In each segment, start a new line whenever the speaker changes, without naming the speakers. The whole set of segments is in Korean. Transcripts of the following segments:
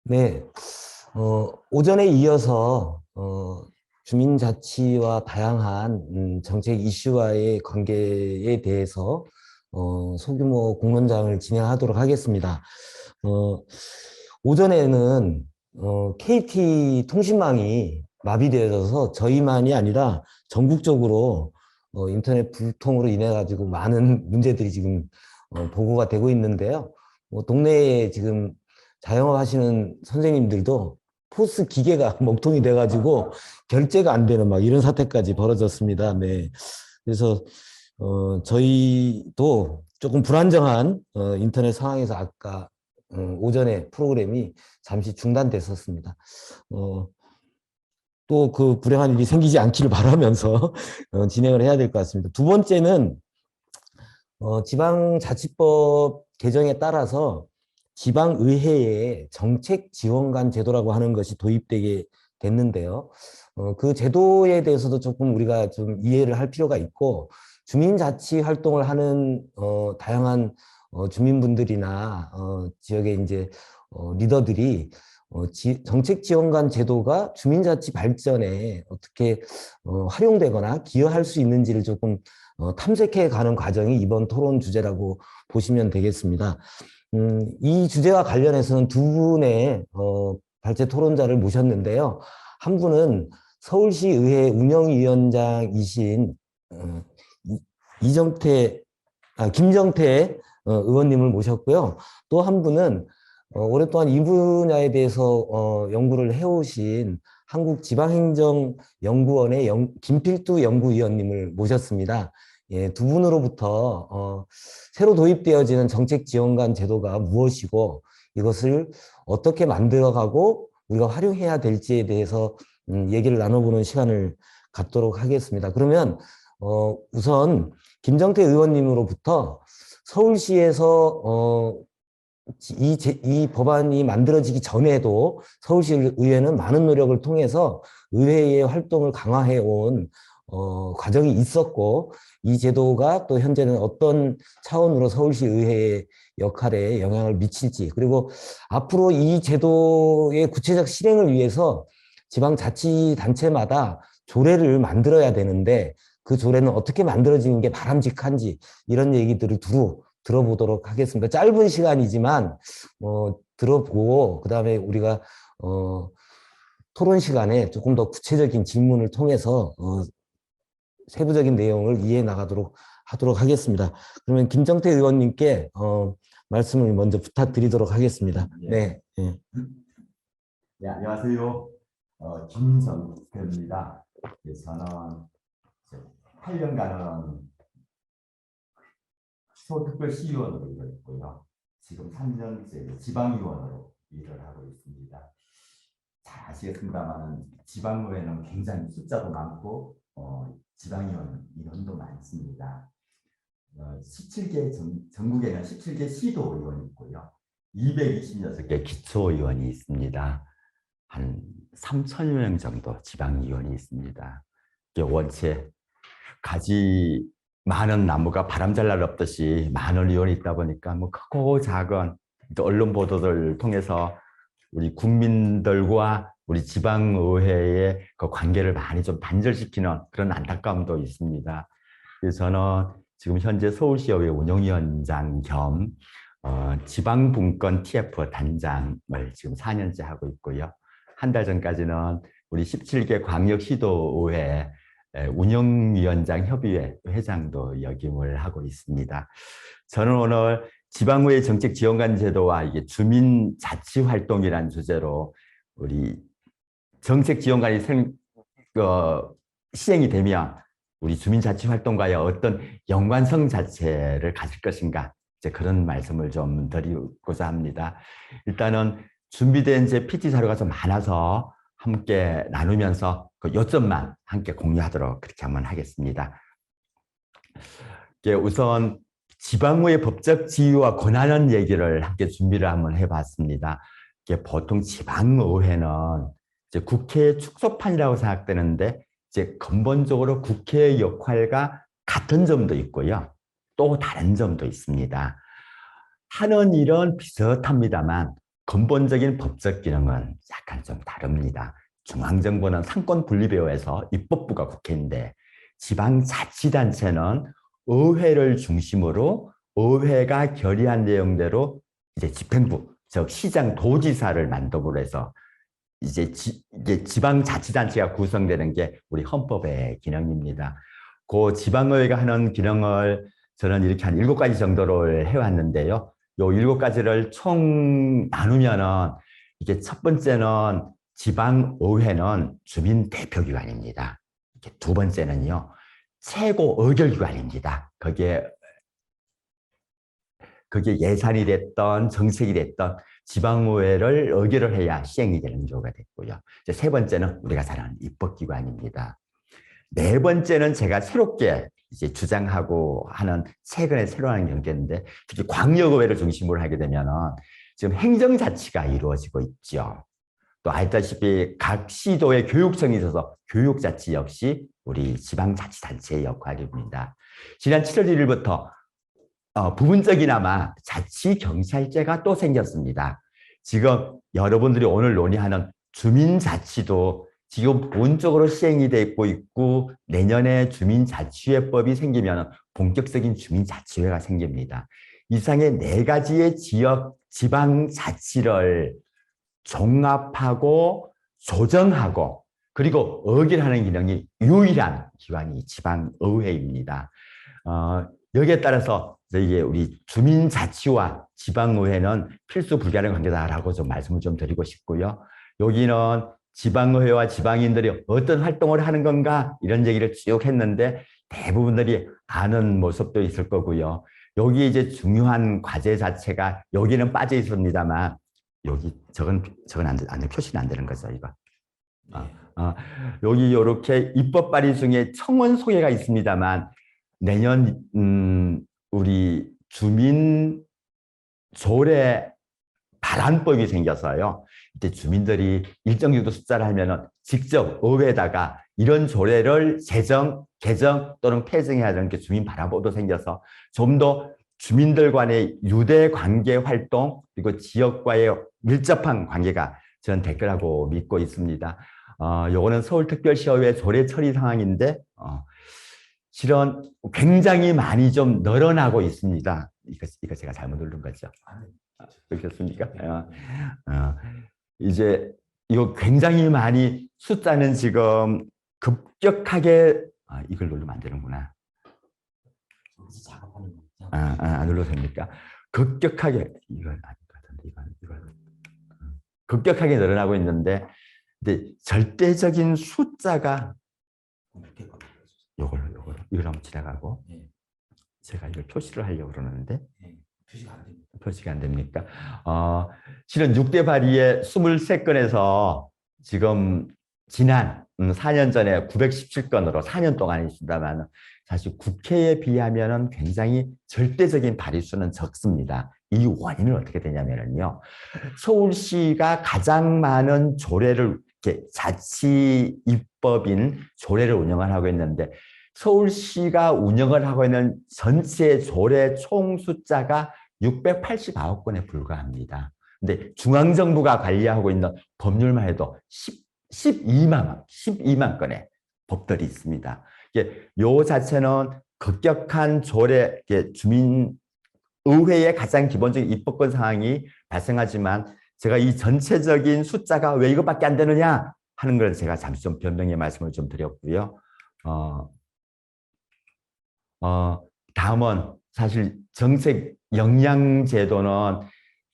네, 오전에 이어서 주민자치와 다양한 정책 이슈와의 관계에 대해서 소규모 공론장을 진행하도록 하겠습니다. 어, 오전에는 KT 통신망이 마비되어서 저희만이 아니라 전국적으로 인터넷 불통으로 인해 가지고 많은 문제들이 지금 보고가 되고 있는데요. 동네에 지금 자영업 하시는 선생님들도 포스 기계가 먹통이 돼가지고 결제가 안 되는 막 이런 사태까지 벌어졌습니다. 네. 그래서 저희도 조금 불안정한 인터넷 상황에서 아까 오전에 프로그램이 잠시 중단됐었습니다. 또 그 불행한 일이 생기지 않기를 바라면서 진행을 해야 될 것 같습니다. 두 번째는 지방자치법 개정에 따라서 지방의회에 정책지원관 제도라고 하는 것이 도입되게 됐는데요. 그 제도에 대해서도 조금 우리가 좀 이해를 할 필요가 있고, 주민자치 활동을 하는 다양한 주민분들이나 지역의 이제 리더들이 정책지원관 제도가 주민자치 발전에 어떻게 활용되거나 기여할 수 있는지를 조금 탐색해 가는 과정이 이번 토론 주제라고 보시면 되겠습니다. 이 주제와 관련해서는 두 분의 발제 토론자를 모셨는데요. 한 분은 서울시의회 운영위원장이신 이정태, 김정태 의원님을 모셨고요. 또 한 분은 오랫동안 이 분야에 대해서 연구를 해오신 한국지방행정연구원의 김필두 연구위원님을 모셨습니다. 예, 두 분으로부터 새로 도입되어지는 정책지원관 제도가 무엇이고 이것을 어떻게 만들어가고 우리가 활용해야 될지에 대해서 얘기를 나눠보는 시간을 갖도록 하겠습니다. 그러면 우선 김정태 의원님으로부터 서울시에서 이 법안이 만들어지기 전에도 서울시의회는 많은 노력을 통해서 의회의 활동을 강화해 온 과정이 있었고, 이 제도가 또 현재는 어떤 차원으로 서울시의회의 역할에 영향을 미칠지, 그리고 앞으로 이 제도의 구체적 실행을 위해서 지방자치단체마다 조례를 만들어야 되는데 그 조례는 어떻게 만들어지는 게 바람직한지, 이런 얘기들을 두루 들어보도록 하겠습니다. 짧은 시간이지만 들어보고 그다음에 우리가 토론 시간에 조금 더 구체적인 질문을 통해서 세부적인 내용을 이해해 나가도록 하도록 하겠습니다. 그러면 김정태 의원님께 말씀을 먼저 부탁드리도록 하겠습니다. 네. 네.
네, 안녕하세요. 김정태입니다. 저는 8년간은 시도특별시의원으로 일을 했고요. 지금 3년째 지방의원으로 일을 하고 있습니다. 잘 아시겠습니다만 지방의회는 굉장히 숫자도 많고 지방의원 인원도 많습니다. 17개 전국에는 17개 시도의원이 있고요. 226개 기초의원이 있습니다. 한 3천여 명 정도 지방의원이 있습니다. 원체 가지 많은 나무가 바람 잘 날 없듯이 많은 의원이 있다 보니까 뭐 크고 작은 언론 보도를 통해서 우리 국민들과 우리 지방의회의 그 관계를 많이 좀 단절시키는 그런 안타까움도 있습니다. 그래서 저는 지금 현재 서울시의회 운영위원장 겸 지방분권 TF 단장을 지금 4년째 하고 있고요. 한 달 전까지는 우리 17개 광역시도의회 운영위원장 협의회 회장도 역임을 하고 있습니다. 저는 오늘 지방의회 정책지원관 제도와 이게 주민자치활동이라는 주제로 우리 정책지원관이 시행이 되면 우리 주민자치활동과의 어떤 연관성 자체를 가질 것인가, 이제 그런 말씀을 좀 드리고자 합니다. 일단은 준비된 제 PT 자료가 좀 많아서 함께 나누면서 그 요점만 함께 공유하도록 그렇게 한번 하겠습니다. 우선 지방의회 법적 지위와 권한은 얘기를 함께 준비를 한번 해봤습니다. 보통 지방의회는 이제 국회의 축소판이라고 생각되는데 이제 근본적으로 국회의 역할과 같은 점도 있고요. 또 다른 점도 있습니다. 하는 일은 비슷합니다만 근본적인 법적 기능은 약간 좀 다릅니다. 중앙정부는 상권 분리배후에서 입법부가 국회인데 지방자치단체는 의회를 중심으로 의회가 결의한 내용대로 이제 집행부, 즉 시장 도지사를 만듦으로 해서 이제 이게 지방자치단체가 구성되는 게 우리 헌법의 기능입니다. 그 지방의회가 하는 기능을 저는 이렇게 한 7가지 정도를 해왔는데요. 요 7가지를 총 나누면은 이게 첫 번째는 지방의회는 주민대표기관입니다. 두 번째는요, 최고 의결기관입니다. 그게 예산이 됐던 정책이 됐던 지방의회를 의결을 해야 시행이 되는 경우가 됐고요. 이제 세 번째는 우리가 잘 아는 입법기관입니다. 네 번째는 제가 새롭게 이제 주장하고 하는 최근에 새로 하는 경계인데 특히 광역의회를 중심으로 하게 되면은 지금 행정자치가 이루어지고 있죠. 또 알다시피 각 시도의 교육청이 있어서 교육자치 역시 우리 지방자치단체의 역할입니다. 지난 7월 1일부터 부분적이나마 자치경찰제가 또 생겼습니다. 지금 여러분들이 오늘 논의하는 주민자치도 지금 본적으로 시행이 되고 있고 내년에 주민자치회법이 생기면 본격적인 주민자치회가 생깁니다. 이상의 4가지의 지역 지방자치를 종합하고 조정하고 그리고 의결하는 기능이 유일한 기관이 지방의회입니다. 여기에 따라서 이게 우리 주민자치와 지방의회는 필수 불가능 관계다라고 좀 말씀을 좀 드리고 싶고요. 여기는 지방의회와 지방인들이 어떤 활동을 하는 건가 이런 얘기를 쭉 했는데 대부분들이 아는 모습도 있을 거고요. 여기 이제 중요한 과제 자체가 여기는 빠져 있습니다만 여기 저건 안 돼, 표시는 안 되는 거죠, 이거. 여기 이렇게 입법 발의 중에 청원 소개가 있습니다만 내년 우리 주민 조례 발안법이 생겨서요. 이때 주민들이 일정 정도 숫자를 하면은 직접 의회에다가 이런 조례를 제정, 개정 또는 폐정해야 되는 게 주민 발안법도 생겨서 좀 더 주민들 간의 유대 관계 활동 그리고 지역과의 밀접한 관계가 저는 될 거라고 믿고 있습니다. 요거는 서울특별시의회 조례 처리 상황인데 실은 굉장히 많이 좀 늘어나고 있습니다. 이거 제가 잘못 누른 거죠. 그렇습니까? 이제 이거 굉장히 많이 숫자는 지금 급격하게 이걸 누르면 안 되는구나. 안 눌러도 됩니까? 급격하게 이건 아닌 것 같은데 이건 급격하게 늘어나고 있는데 근데 절대적인 숫자가 이걸 한번 지나가고 제가 이걸 표시를 하려고 그러는데 표시가 안 됩니까? 실은 6대 발의의 23건에서 지금 지난 4년 전에 917건으로 4년 동안 있습니다만 사실 국회에 비하면 굉장히 절대적인 발의 수는 적습니다. 이 원인은 어떻게 되냐면요. 서울시가 가장 많은 조례를 자치 입법인 조례를 운영을 하고 있는데 서울시가 운영을 하고 있는 전체 조례 총 숫자가 689건에 불과합니다. 근데 중앙정부가 관리하고 있는 법률만 해도 12만 건의 법들이 있습니다. 요 자체는 급격한 조례, 주민의회의 가장 기본적인 입법권 사항이 발생하지만 제가 이 전체적인 숫자가 왜 이것밖에 안 되느냐 하는 걸 제가 잠시 좀 변명의 말씀을 좀 드렸고요. 다음은 사실 정책 역량 제도는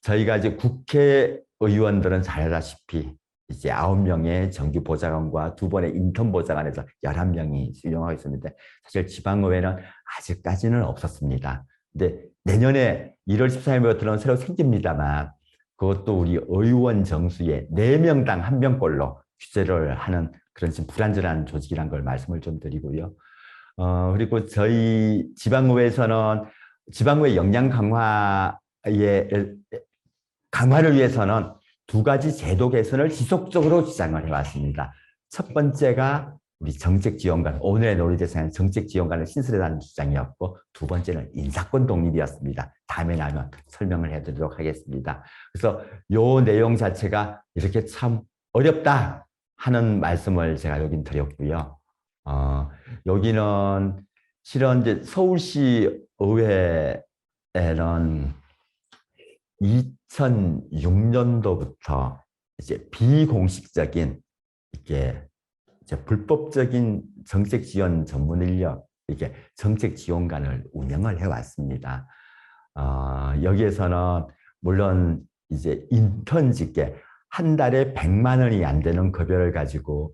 저희가 이제 국회의원들은 잘 알다시피 이제 9명의 정규 보좌관과 2번의 인턴 보좌관에서 11명이 수용하고 있습니다. 사실 지방의회는 아직까지는 없었습니다. 근데 내년에 1월 14일부터는 새로 생깁니다만 그것도 우리 의원 정수의 4명당 1명꼴로 규제를 하는 그런 지금 불안전한 조직이란 걸 말씀을 좀 드리고요. 그리고 저희 지방의회에서는 지방의회 역량 강화를 위해서는 2가지 제도 개선을 지속적으로 주장을 해왔습니다. 첫 번째가 우리 정책지원관, 오늘의 놀이대상은 정책지원관을 신설해라는 주장이었고, 두 번째는 인사권 독립이었습니다. 다음에 나면 설명을 해드리도록 하겠습니다. 그래서 요 내용 자체가 이렇게 참 어렵다 하는 말씀을 제가 여긴 드렸고요. 여기는 실은 이제 서울시 의회에는 2006년도부터 이제 비공식적인 이게 이제 불법적인 정책 지원 전문 인력 이게 정책 지원관을 운영을 해왔습니다. 여기에서는 물론 이제 인턴직계 한 달에 100만 원이 안 되는 급여를 가지고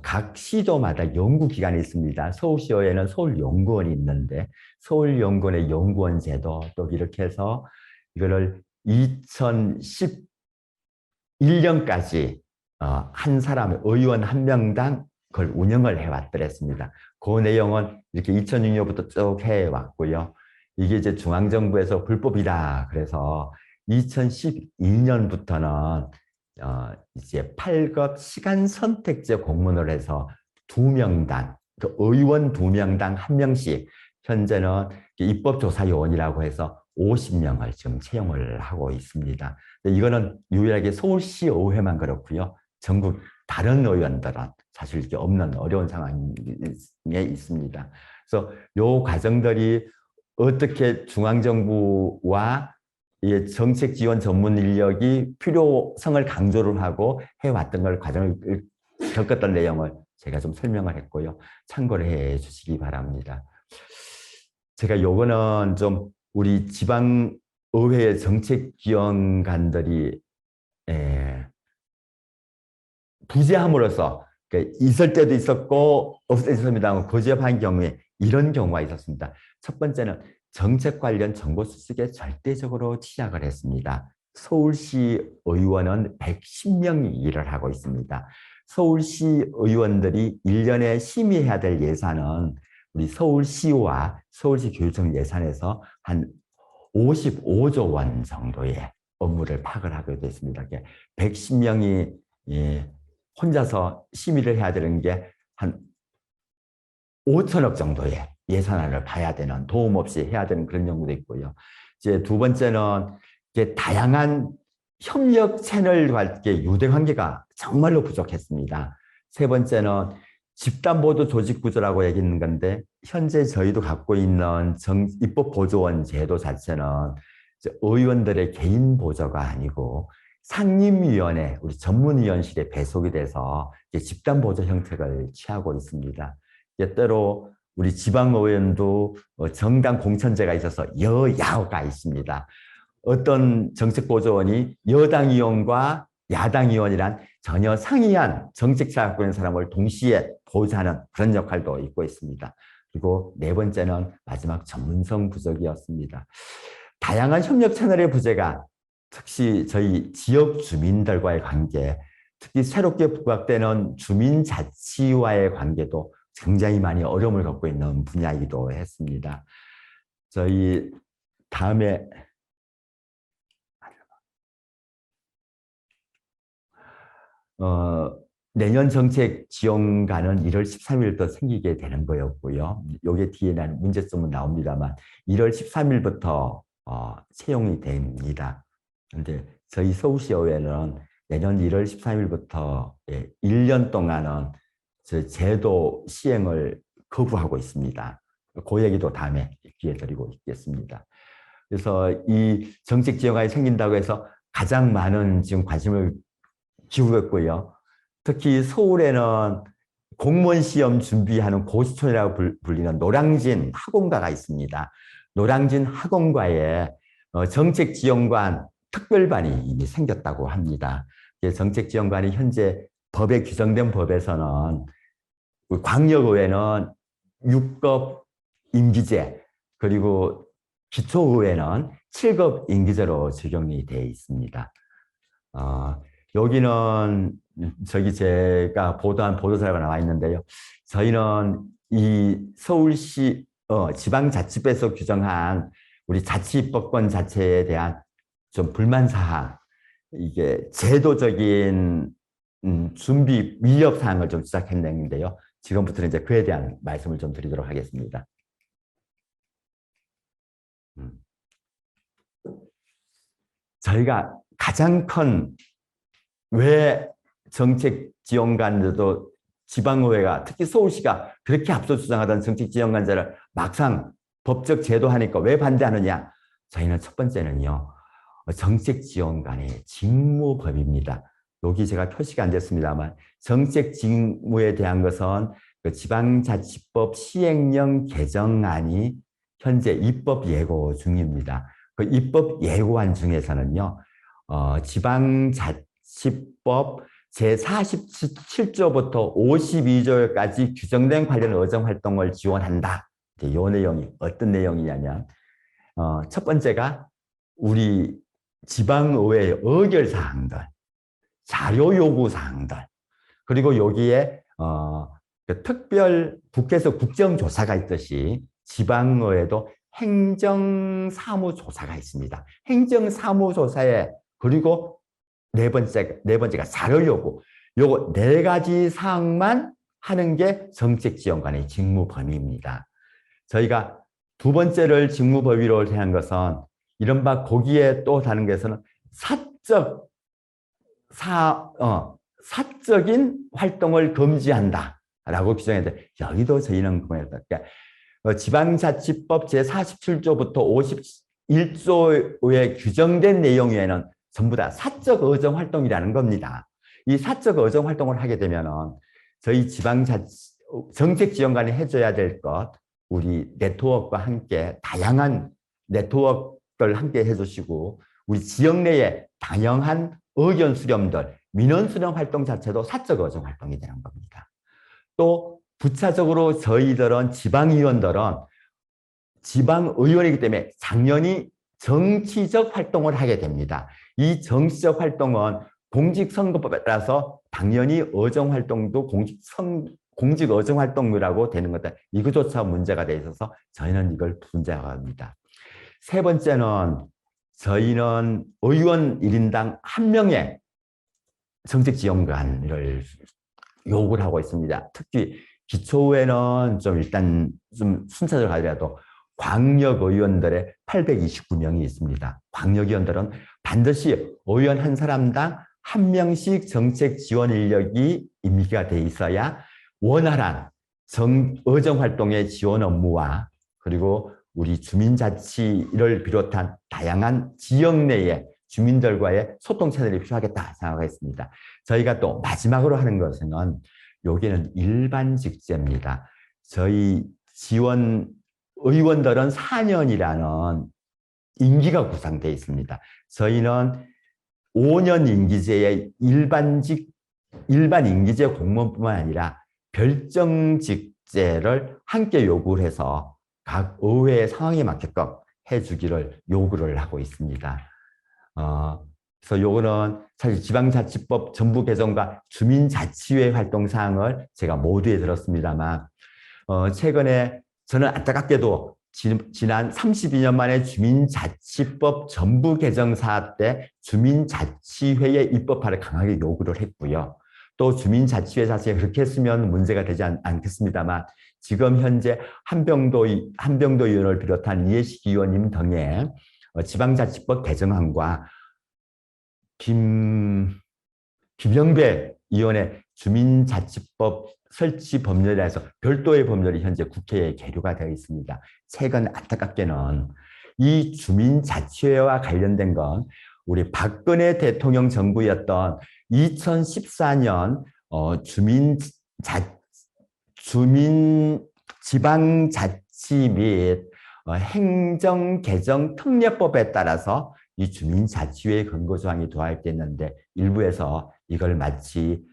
각 시도마다 연구기관이 있습니다. 서울시의회는 서울연구원이 있는데 서울연구원의 연구원 제도 또 이렇게 해서 이거를 2011년까지 한 사람 의원 한 명당 그걸 운영을 해왔더랬습니다. 그 내용은 이렇게 2006년부터 쭉 해왔고요. 이게 이제 중앙정부에서 불법이다. 그래서 2012년부터는 이제 8급 시간 선택제 공문을 해서 2명당, 그 의원 2명당 1명씩 현재는 입법조사요원이라고 해서 50명을 지금 채용을 하고 있습니다. 이거는 유일하게 서울시 의회만 그렇고요. 전국 다른 의원들은 사실 이게 없는 어려운 상황에 있습니다. 그래서 요 과정들이 어떻게 중앙정부와 정책 지원 전문 인력이 필요성을 강조를 하고 해왔던 걸 과정을 겪었던 내용을 제가 좀 설명을 했고요. 참고를 해 주시기 바랍니다. 제가 요거는 좀 우리 지방의회 정책지원관들이 부재함으로써 있을 때도 있었고 없었습니다만 고재합한 경우에 이런 경우가 있었습니다. 첫 번째는 정책 관련 정보 수집에 절대적으로 취약을 했습니다. 서울시 의원은 110명이 일을 하고 있습니다. 서울시 의원들이 1년에 심의해야 될 예산은 우리 서울시와 서울시 교육청 예산에서 한 55조 원 정도의 업무를 파악을 하게 됐습니다. 110명이 혼자서 심의를 해야 되는 게 한 5천억 정도의 예산안을 봐야 되는, 도움 없이 해야 되는 그런 경우도 있고요. 이제 두 번째는 이제 다양한 협력 채널과 유대 관계가 정말로 부족했습니다. 세 번째는 집단보도 조직 구조라고 얘기하는 건데 현재 저희도 갖고 있는 입법보조원 제도 자체는 의원들의 개인 보조가 아니고 상임위원회, 우리 전문위원실에 배속이 돼서 집단보조 형태를 취하고 있습니다. 때로 우리 지방의원도 정당 공천제가 있어서 여야가 있습니다. 어떤 정책보조원이 여당 의원과 야당 의원이란 전혀 상이한 정책자 갖고 있는 사람을 동시에 보좌하는 그런 역할도 있고 있습니다. 그리고 네 번째는 마지막 전문성 부족이었습니다. 다양한 협력 채널의 부재가 특히 저희 지역 주민들과의 관계, 특히 새롭게 부각되는 주민자치와의 관계도 굉장히 많이 어려움을 겪고 있는 분야이기도 했습니다. 저희 다음에 내년 정책 지원관은 1월 13일부터 생기게 되는 거였고요. 요게 뒤에 난 문제점은 나옵니다만 1월 13일부터 채용이 됩니다. 그런데 저희 서울시의회는 내년 1월 13일부터 1년 동안은 제도 시행을 거부하고 있습니다. 그 얘기도 다음에 기회 드리고 있겠습니다. 그래서 이 정책 지원관이 생긴다고 해서 가장 많은 지금 관심을 기울였고요. 특히 서울에는 공무원 시험 준비하는 고시촌이라고 불리는 노량진 학원가가 있습니다. 노량진 학원가에 정책 지원관 특별반이 이미 생겼다고 합니다. 정책지원관이 현재 법에 규정된 법에서는 광역의회는 6급 임기제 그리고 기초의회는 7급 임기제로 적용이 되어 있습니다. 여기는 제가 보도한 보도자료가 나와 있는데요. 저희는 이 서울시 지방자치법에서 규정한 우리 자치법권 자체에 대한 좀 불만사항, 이게 제도적인 준비 위협 사항을 좀 시작했는데요. 지금부터는 이제 그에 대한 말씀을 좀 드리도록 하겠습니다. 저희가 가장 큰 왜 정책 지원관들도 지방의회가 특히 서울시가 그렇게 앞서 주장하던 정책 지원관제를 막상 법적 제도하니까 왜 반대하느냐? 저희는 첫 번째는요. 정책 지원관의 직무법입니다. 여기 제가 표시가 안 됐습니다만 정책 직무에 대한 것은 그 지방자치법 시행령 개정안이 현재 입법 예고 중입니다. 그 입법 예고안 중에서는요. 지방자치법 제47조부터 52조까지 규정된 관련 의정활동을 지원한다. 이 내용이 어떤 내용이냐면 첫 번째가 우리 지방의회 의결사항들, 자료 요구사항들, 그리고 여기에 그 특별 국회에서 국정조사가 있듯이 지방의회도 행정사무조사가 있습니다. 행정사무조사에 그리고 네 번째가 자료 요구. 요거 네 가지 사항만 하는 게 정책지원관의 직무 범위입니다. 저희가 두 번째를 직무 범위로 대한 것은 이른바 거기에 또 다른 것은 사적인 활동을 금지한다라고 규정했는데 여기도 저희는 그러니까 지방자치법 제47조부터 51조에 규정된 내용 외에는 전부 다 사적 의정 활동이라는 겁니다. 이 사적 의정 활동을 하게 되면은 저희 정책 지원관이 해줘야 될 것, 우리 네트워크와 함께 다양한 네트워크를 함께 해주시고 우리 지역 내에 다양한 의견 수렴들, 민원 수렴 활동 자체도 사적 의정 활동이 되는 겁니다. 또 부차적으로 저희들은 지방의원들은 지방의원이기 때문에 당연히 정치적 활동을 하게 됩니다. 이 정치적 활동은 공직선거법에 따라서 당연히 의정활동도 공직의정활동이라고 되는 것들, 이것조차 문제가 돼 있어서 저희는 이걸 분쟁합니다. 세 번째는 저희는 의원 1인당 1명의 정책지원관을 요구를 하고 있습니다. 특히 기초의회는 일단 순차적으로 가더라도 광역의원들의 829명이 있습니다. 광역의원들은 반드시 의원 한 사람당 1명씩 정책 지원 인력이 임기가 돼 있어야 원활한 의정활동의 지원 업무와 그리고 우리 주민자치를 비롯한 다양한 지역 내의 주민들과의 소통 채널이 필요하겠다 생각했습니다. 저희가 또 마지막으로 하는 것은 여기는 일반직제입니다. 저희 의원들은 4년이라는 임기가 구상되어 있습니다. 저희는 5년 임기제의 일반 임기제 공무원뿐만 아니라 별정직제를 함께 요구를 해서 각 의회의 상황에 맞게끔 해주기를 요구를 하고 있습니다. 그래서 요거는 사실 지방자치법 전부 개정과 주민자치회 활동 사항을 제가 모두에 들었습니다만 최근에 저는 안타깝게도 지난 32년 만에 주민자치법 전부 개정사 때 주민자치회의 입법화를 강하게 요구를 했고요. 또 주민자치회 자체가 그렇게 했으면 문제가 되지 않겠습니다만 지금 현재 한병도 의원을 비롯한 이해식 의원님 등의 지방자치법 개정안과 김영배 의원의 주민자치법 설치 법률에 대해서 별도의 법률이 현재 국회에 계류가 되어 있습니다. 최근 안타깝게는 이 주민자치회와 관련된 건 우리 박근혜 대통령 정부였던 2014년 지방자치 및 행정개정특례법에 따라서 이 주민자치회 근거조항이 도입됐는데 일부에서 이걸 마치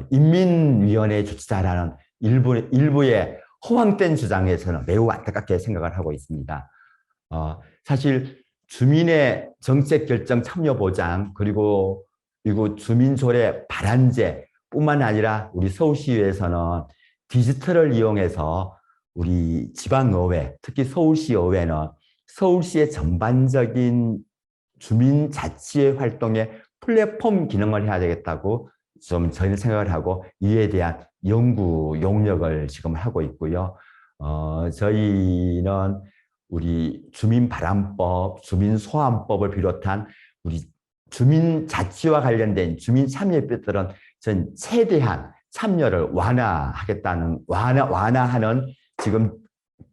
인민위원회 조치자라는 일부의 허황된 주장에서는 매우 안타깝게 생각을 하고 있습니다. 사실 주민의 정책 결정 참여 보장 그리고 주민조례 발안제 뿐만 아니라 우리 서울시의회에서는 디지털을 이용해서 우리 지방의회, 특히 서울시의회는 서울시의 전반적인 주민자치회 활동에 플랫폼 기능을 해야 되겠다고 좀 저희는 생각을 하고 이에 대한 연구 용역을 지금 하고 있고요. 저희는 우리 주민발안법, 주민소환법을 비롯한 우리 주민자치와 관련된 주민참여법들은 전 최대한 참여를 완화하는 지금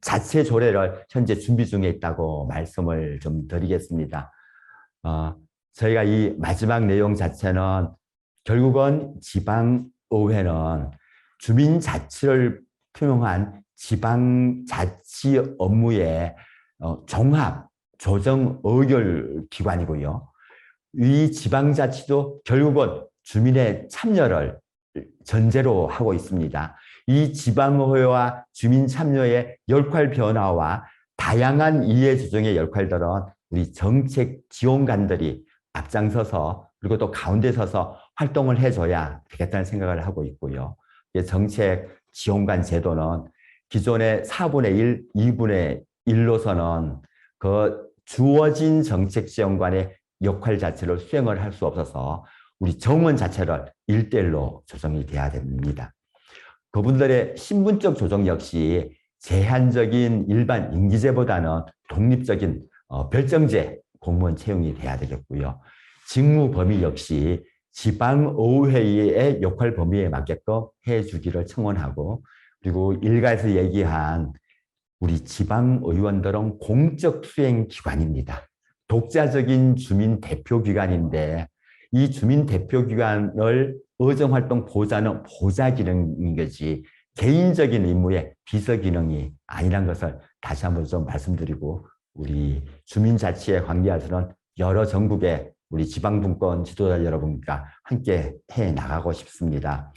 자체 조례를 현재 준비 중에 있다고 말씀을 좀 드리겠습니다. 저희가 이 마지막 내용 자체는 결국은 지방의회는 주민자치를 표명한 지방자치 업무의 종합 조정 의결 기관이고요. 이 지방자치도 결국은 주민의 참여를 전제로 하고 있습니다. 이 지방의회와 주민 참여의 역할 변화와 다양한 이해 조정의 역할들은 우리 정책 지원관들이 앞장서서 그리고 또 가운데 서서 활동을 해줘야 되겠다는 생각을 하고 있고요. 정책 지원관 제도는 기존의 4분의 1, 2분의 1로서는 그 주어진 정책 지원관의 역할 자체를 수행을 할 수 없어서 우리 정원 자체를 1대1로 조정이 돼야 됩니다. 그분들의 신분적 조정 역시 제한적인 일반 임기제보다는 독립적인 별정제 공무원 채용이 돼야 되겠고요. 직무 범위 역시 지방의회의 역할 범위에 맞게끔 해주기를 청원하고, 그리고 일가에서 얘기한 우리 지방의원들은 공적 수행기관입니다. 독자적인 주민 대표기관인데 이 주민 대표기관을 의정활동 보좌는 보좌 기능인 거지 개인적인 임무의 비서 기능이 아니란 것을 다시 한번 좀 말씀드리고, 우리 주민자치에 관계해서는 여러 전국의 우리 지방분권 지도자 여러분과 함께 해 나가고 싶습니다.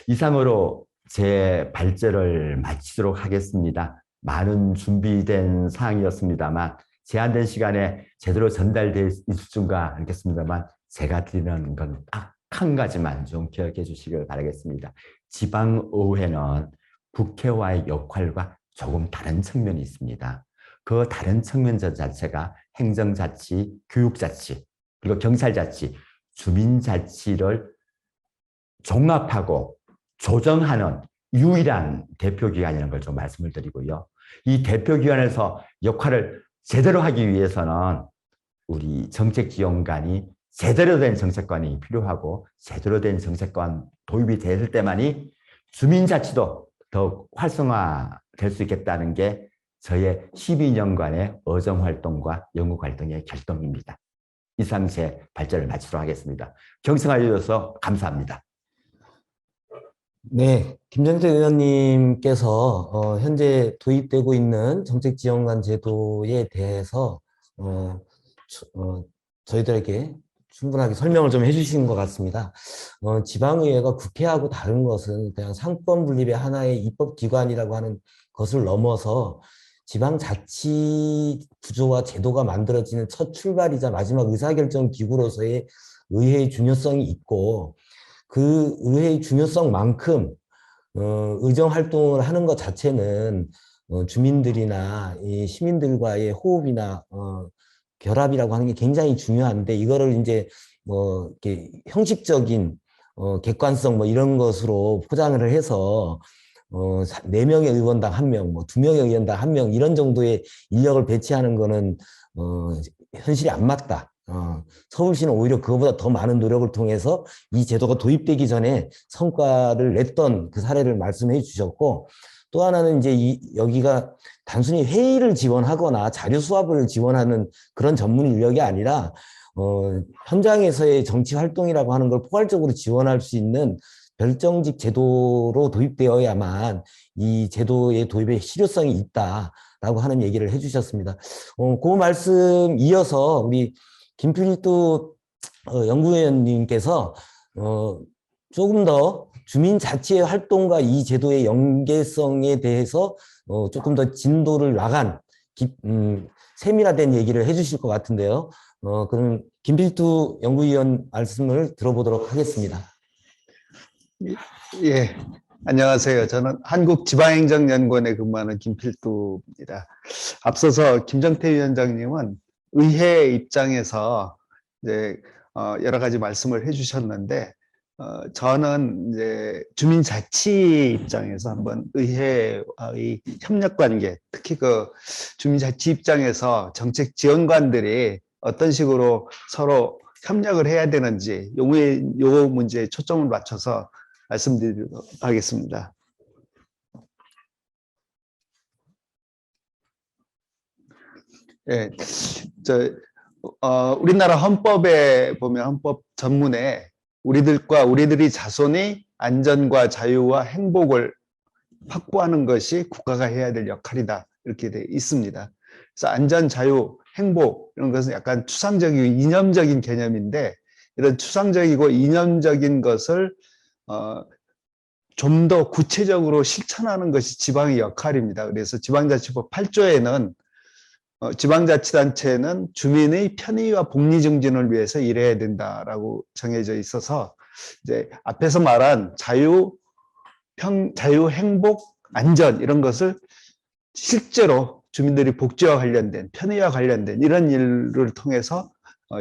이상으로 제 발제를 마치도록 하겠습니다. 많은 준비된 사항이었습니다만 제한된 시간에 제대로 전달될 줄가 않겠습니다만 제가 드리는 건 딱 한 가지만 좀 기억해 주시길 바라겠습니다. 지방의회는 국회와의 역할과 조금 다른 측면이 있습니다. 그 다른 측면 자체가 행정자치, 교육자치, 그리고 경찰자치, 주민자치를 종합하고 조정하는 유일한 대표기관이라는 걸 좀 말씀을 드리고요. 이 대표기관에서 역할을 제대로 하기 위해서는 우리 정책지원관이 제대로 된 정책관이 필요하고, 제대로 된 정책관 도입이 됐을 때만이 주민자치도 더 활성화될 수 있겠다는 게 저의 12년간의 의정활동과 연구활동의 결정입니다. 이상 제 발제를 마치도록 하겠습니다. 경청해 주셔서 감사합니다.
네, 김정태 의원님께서 현재 도입되고 있는 정책지원관 제도에 대해서 저희들에게 충분하게 설명을 좀 해주신 것 같습니다. 지방의회가 국회하고 다른 것은 그냥 상권 분립의 하나의 입법기관이라고 하는 것을 넘어서 지방자치 구조와 제도가 만들어지는 첫 출발이자 마지막 의사결정 기구로서의 의회의 중요성이 있고, 그 의회의 중요성만큼 의정활동을 하는 것 자체는 주민들이나 이 시민들과의 호흡이나 결합이라고 하는 게 굉장히 중요한데, 이거를 이제 뭐 이렇게 형식적인 객관성 뭐 이런 것으로 포장을 해서 4명의 의원당 1명, 뭐 2명의 의원당 1명 이런 정도의 인력을 배치하는 거는 현실이 안 맞다. 서울시는 오히려 그거보다 더 많은 노력을 통해서 이 제도가 도입되기 전에 성과를 냈던 그 사례를 말씀해 주셨고, 또 하나는 이제 여기가 단순히 회의를 지원하거나 자료 수합을 지원하는 그런 전문 인력이 아니라 현장에서의 정치 활동이라고 하는 걸 포괄적으로 지원할 수 있는 별정직 제도로 도입되어야만 이 제도의 도입에 실효성이 있다라고 하는 얘기를 해주셨습니다. 그 말씀 이어서 우리 김필도 연구위원님께서 조금 더 주민자치의 활동과 이 제도의 연계성에 대해서 조금 더 진도를 나간 세밀화된 얘기를 해주실 것 같은데요. 그럼 김필도 연구위원 말씀을 들어보도록 하겠습니다.
예, 안녕하세요. 저는 한국지방행정연구원에 근무하는 김필두입니다. 앞서서 김정태 위원장님은 의회 입장에서 이제 여러 가지 말씀을 해주셨는데 저는 이제 주민자치 입장에서 한번 의회와의 협력 관계, 특히 그 주민자치 입장에서 정책 지원관들이 어떤 식으로 서로 협력을 해야 되는지 요 문제에 초점을 맞춰서 말씀드리도록 하겠습니다. 예, 우리나라 헌법에 보면 헌법 전문에 우리들이 자손이 안전과 자유와 행복을 확보하는 것이 국가가 해야 될 역할이다. 이렇게 돼 있습니다. 그래서 안전, 자유, 행복 이런 것은 약간 추상적이고 이념적인 개념인데 이런 추상적이고 이념적인 것을 좀 더 구체적으로 실천하는 것이 지방의 역할입니다. 그래서 지방자치법 8조에는 지방자치단체는 주민의 편의와 복리 증진을 위해서 일해야 된다라고 정해져 있어서 이제 앞에서 말한 자유, 행복, 안전 이런 것을 실제로 주민들이 복지와 관련된 편의와 관련된 이런 일을 통해서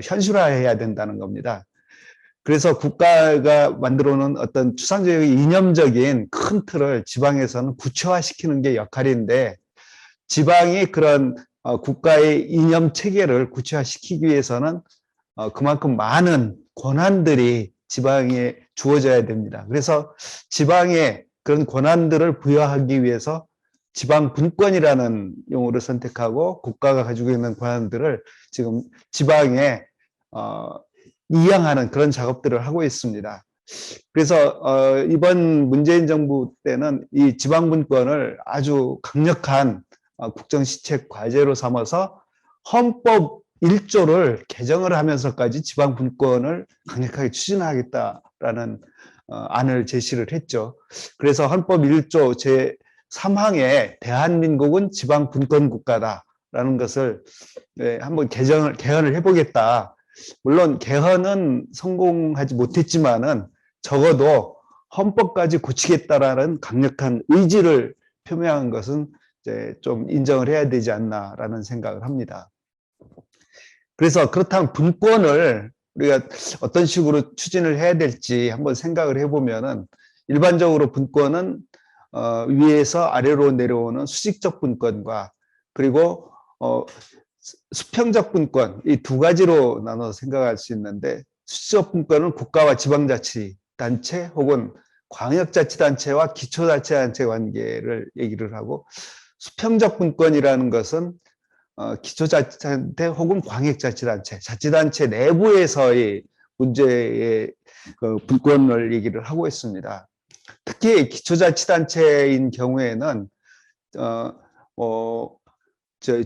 현실화해야 된다는 겁니다. 그래서 국가가 만들어 놓은 어떤 추상적이고 이념적인 큰 틀을 지방에서는 구체화시키는 게 역할인데 지방이 그런 국가의 이념 체계를 구체화시키기 위해서는 그만큼 많은 권한들이 지방에 주어져야 됩니다. 그래서 지방에 그런 권한들을 부여하기 위해서 지방분권이라는 용어를 선택하고 국가가 가지고 있는 권한들을 지금 지방에 이양하는 그런 작업들을 하고 있습니다. 그래서 이번 문재인 정부 때는 이 지방분권을 아주 강력한 국정시책 과제로 삼아서 헌법 1조를 개정을 하면서까지 지방분권을 강력하게 추진하겠다라는 안을 제시를 했죠. 그래서 헌법 1조 제3항에 대한민국은 지방분권국가다라는 것을 한번 개헌을 해보겠다. 물론 개헌은 성공하지 못했지만은 적어도 헌법까지 고치겠다라는 강력한 의지를 표명한 것은 이제 좀 인정을 해야 되지 않나라는 생각을 합니다. 그래서 그렇다면 분권을 우리가 어떤 식으로 추진을 해야 될지 한번 생각을 해보면은 일반적으로 분권은 위에서 아래로 내려오는 수직적 분권과 그리고 수평적 분권 이 두 가지로 나눠서 생각할 수 있는데 수직적 분권은 국가와 지방자치단체 혹은 광역자치단체와 기초자치단체 관계를 얘기를 하고 수평적 분권이라는 것은 기초자치단체 혹은 광역자치단체, 자치단체 내부에서의 문제의 분권을 얘기를 하고 있습니다. 특히 기초자치단체인 경우에는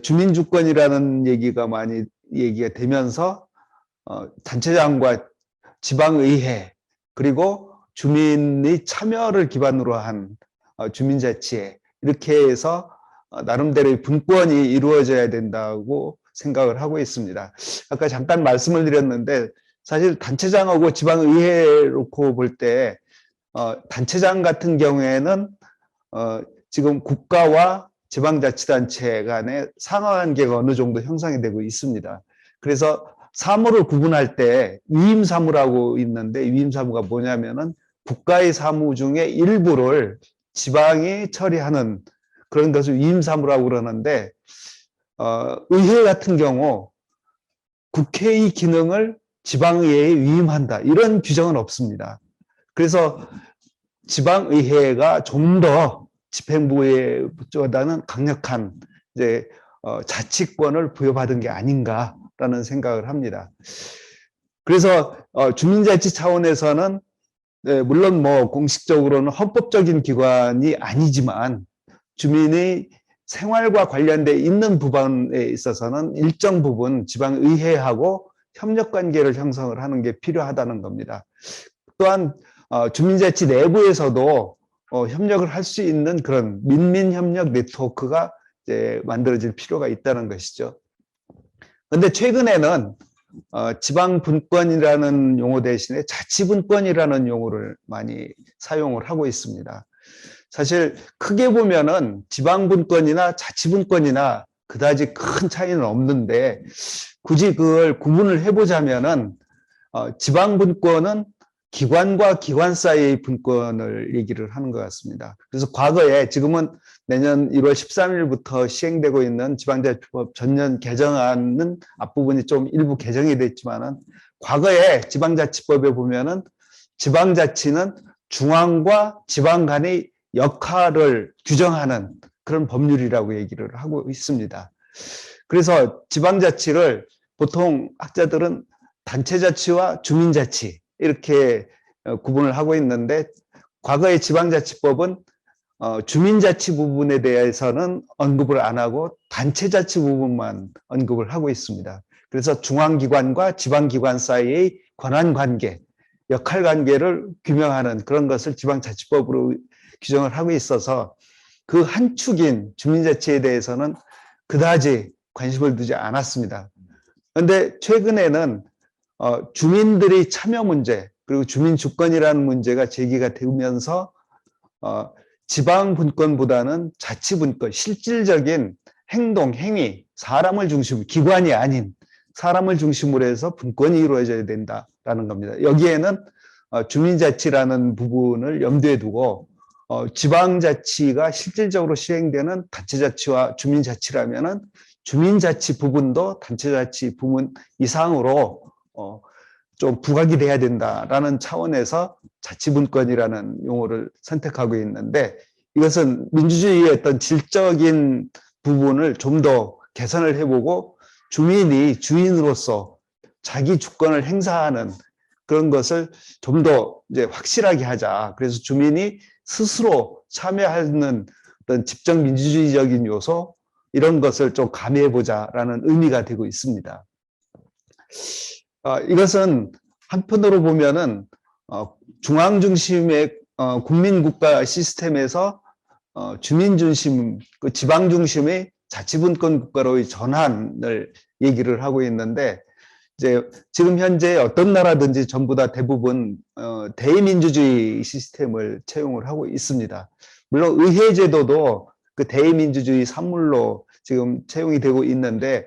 주민주권이라는 얘기가 많이 얘기가 되면서 단체장과 지방의회 그리고 주민의 참여를 기반으로 한 주민자치회 이렇게 해서 나름대로의 분권이 이루어져야 된다고 생각을 하고 있습니다. 아까 잠깐 말씀을 드렸는데 사실 단체장하고 지방의회 놓고 볼 때 단체장 같은 경우에는 지금 국가와 지방자치단체 간의 상하관계가 어느 정도 형성이 되고 있습니다. 그래서 사무를 구분할 때 위임사무라고 있는데 위임사무가 뭐냐면은 국가의 사무 중에 일부를 지방이 처리하는 그런 것을 위임사무라고 그러는데 의회 같은 경우 국회의 기능을 지방의회에 위임한다 이런 규정은 없습니다. 그래서 지방의회가 좀 더 집행부보다는 강력한 이제 자치권을 부여받은 게 아닌가라는 생각을 합니다. 그래서 주민자치 차원에서는 물론 뭐 공식적으로는 헌법적인 기관이 아니지만 주민의 생활과 관련돼 있는 부분에 있어서는 일정 부분 지방의회하고 협력관계를 형성을 하는 게 필요하다는 겁니다. 또한 주민자치 내부에서도 협력을 할 수 있는 그런 민민협력 네트워크가 이제 만들어질 필요가 있다는 것이죠. 그런데 최근에는 지방분권이라는 용어 대신에 자치분권이라는 용어를 많이 사용을 하고 있습니다. 사실 크게 보면은 지방분권이나 자치분권이나 그다지 큰 차이는 없는데 굳이 그걸 구분을 해보자면은 지방분권은 기관과 기관 사이의 분권을 얘기를 하는 것 같습니다. 그래서 과거에 지금은 내년 1월 13일부터 시행되고 있는 지방자치법 전년 개정안은 앞부분이 좀 일부 개정이 됐지만은 과거에 지방자치법에 보면은 지방자치는 중앙과 지방 간의 역할을 규정하는 그런 법률이라고 얘기를 하고 있습니다. 그래서 지방자치를 보통 학자들은 단체자치와 주민자치 이렇게 구분을 하고 있는데 과거의 지방자치법은 주민자치 부분에 대해서는 언급을 안 하고 단체자치 부분만 언급을 하고 있습니다. 그래서 중앙기관과 지방기관 사이의 권한관계, 역할관계를 규명하는 그런 것을 지방자치법으로 규정을 하고 있어서 그 한 축인 주민자치에 대해서는 그다지 관심을 두지 않았습니다. 그런데 최근에는 주민들의 참여 문제 그리고 주민 주권이라는 문제가 제기가 되면서 지방분권보다는 자치분권, 실질적인 행동, 행위, 사람을 중심으로 기관이 아닌 사람을 중심으로 해서 분권이 이루어져야 된다라는 겁니다. 여기에는 주민자치라는 부분을 염두에 두고 지방자치가 실질적으로 시행되는 단체자치와 주민자치라면은 주민자치 부분도 단체자치 부분 이상으로 좀 부각이 돼야 된다라는 차원에서 자치분권이라는 용어를 선택하고 있는데 이것은 민주주의의 어떤 질적인 부분을 좀 더 개선을 해보고 주민이 주인으로서 자기 주권을 행사하는 그런 것을 좀 더 이제 확실하게 하자. 그래서 주민이 스스로 참여하는 어떤 집정 민주주의적인 요소 이런 것을 좀 가미해보자라는 의미가 되고 있습니다. 이것은 한편으로 보면은 중앙 중심의 국민국가 시스템에서 주민 중심, 그 지방 중심의 자치분권 국가로의 전환을 얘기를 하고 있는데 이제 지금 현재 어떤 나라든지 전부 다 대부분 대의민주주의 시스템을 채용을 하고 있습니다. 물론 의회제도도 그 대의민주주의 산물로 지금 채용이 되고 있는데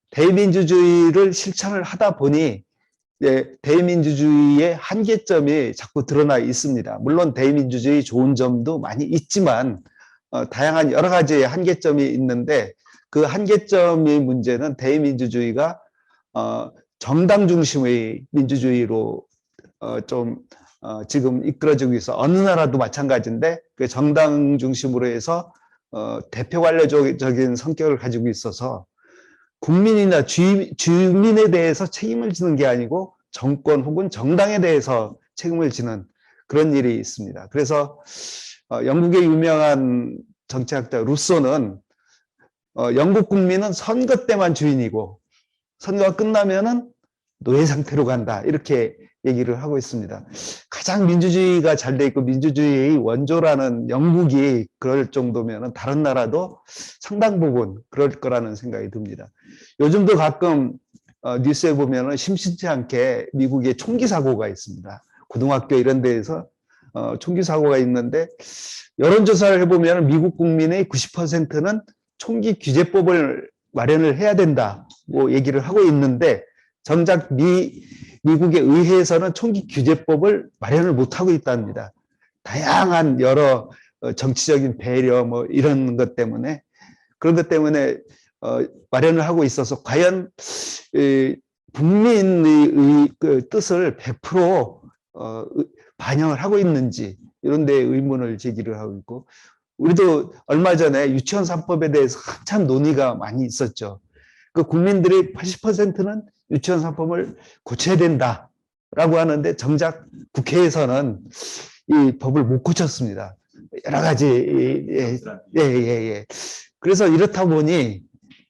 대의민주주의를 실천을 하다 보니 대의민주주의의 한계점이 자꾸 드러나 있습니다. 물론 대의민주주의 좋은 점도 많이 있지만 다양한 여러 가지의 한계점이 있는데 그 한계점의 문제는 대의민주주의가 정당 중심의 민주주의로 지금 이끌어지고 있어. 어느 나라도 마찬가지인데 그 정당 중심으로 해서 대표 관료적인 성격을 가지고 있어서 국민이나 주민에 대해서 책임을 지는 게 아니고 정권 혹은 정당에 대해서 책임을 지는 그런 일이 있습니다. 그래서 영국의 유명한 정치학자 루소는 영국 국민은 선거 때만 주인이고 선거가 끝나면은 노예 상태로 간다 이렇게 얘기를 하고 있습니다. 가장 민주주의가 잘 돼 있고 민주주의의 원조라는 영국이 그럴 정도면은 다른 나라도 상당 부분 그럴 거라는 생각이 듭니다. 요즘도 가끔 뉴스에 보면은 심심치 않게 미국에 총기 사고가 있습니다. 고등학교 이런 데에서 총기 사고가 있는데 여론조사를 해보면 미국 국민의 90%는 총기 규제법을 마련을 해야 된다고 얘기를 하고 있는데 정작 미국의 의회에서는 총기 규제법을 마련을 못하고 있답니다. 다양한 여러 정치적인 배려 뭐 이런 것 때문에 그런 것 때문에 마련을 하고 있어서 과연 국민의 그 뜻을 100% 반영을 하고 있는지 이런 데 의문을 제기를 하고 있고 우리도 얼마 전에 유치원 3법에 대해서 한참 논의가 많이 있었죠. 그 국민들의 80%는 유치원 3법을 고쳐야 된다라고 하는데 정작 국회에서는 이 법을 못 고쳤습니다. 여러 가지 그래서 이렇다 보니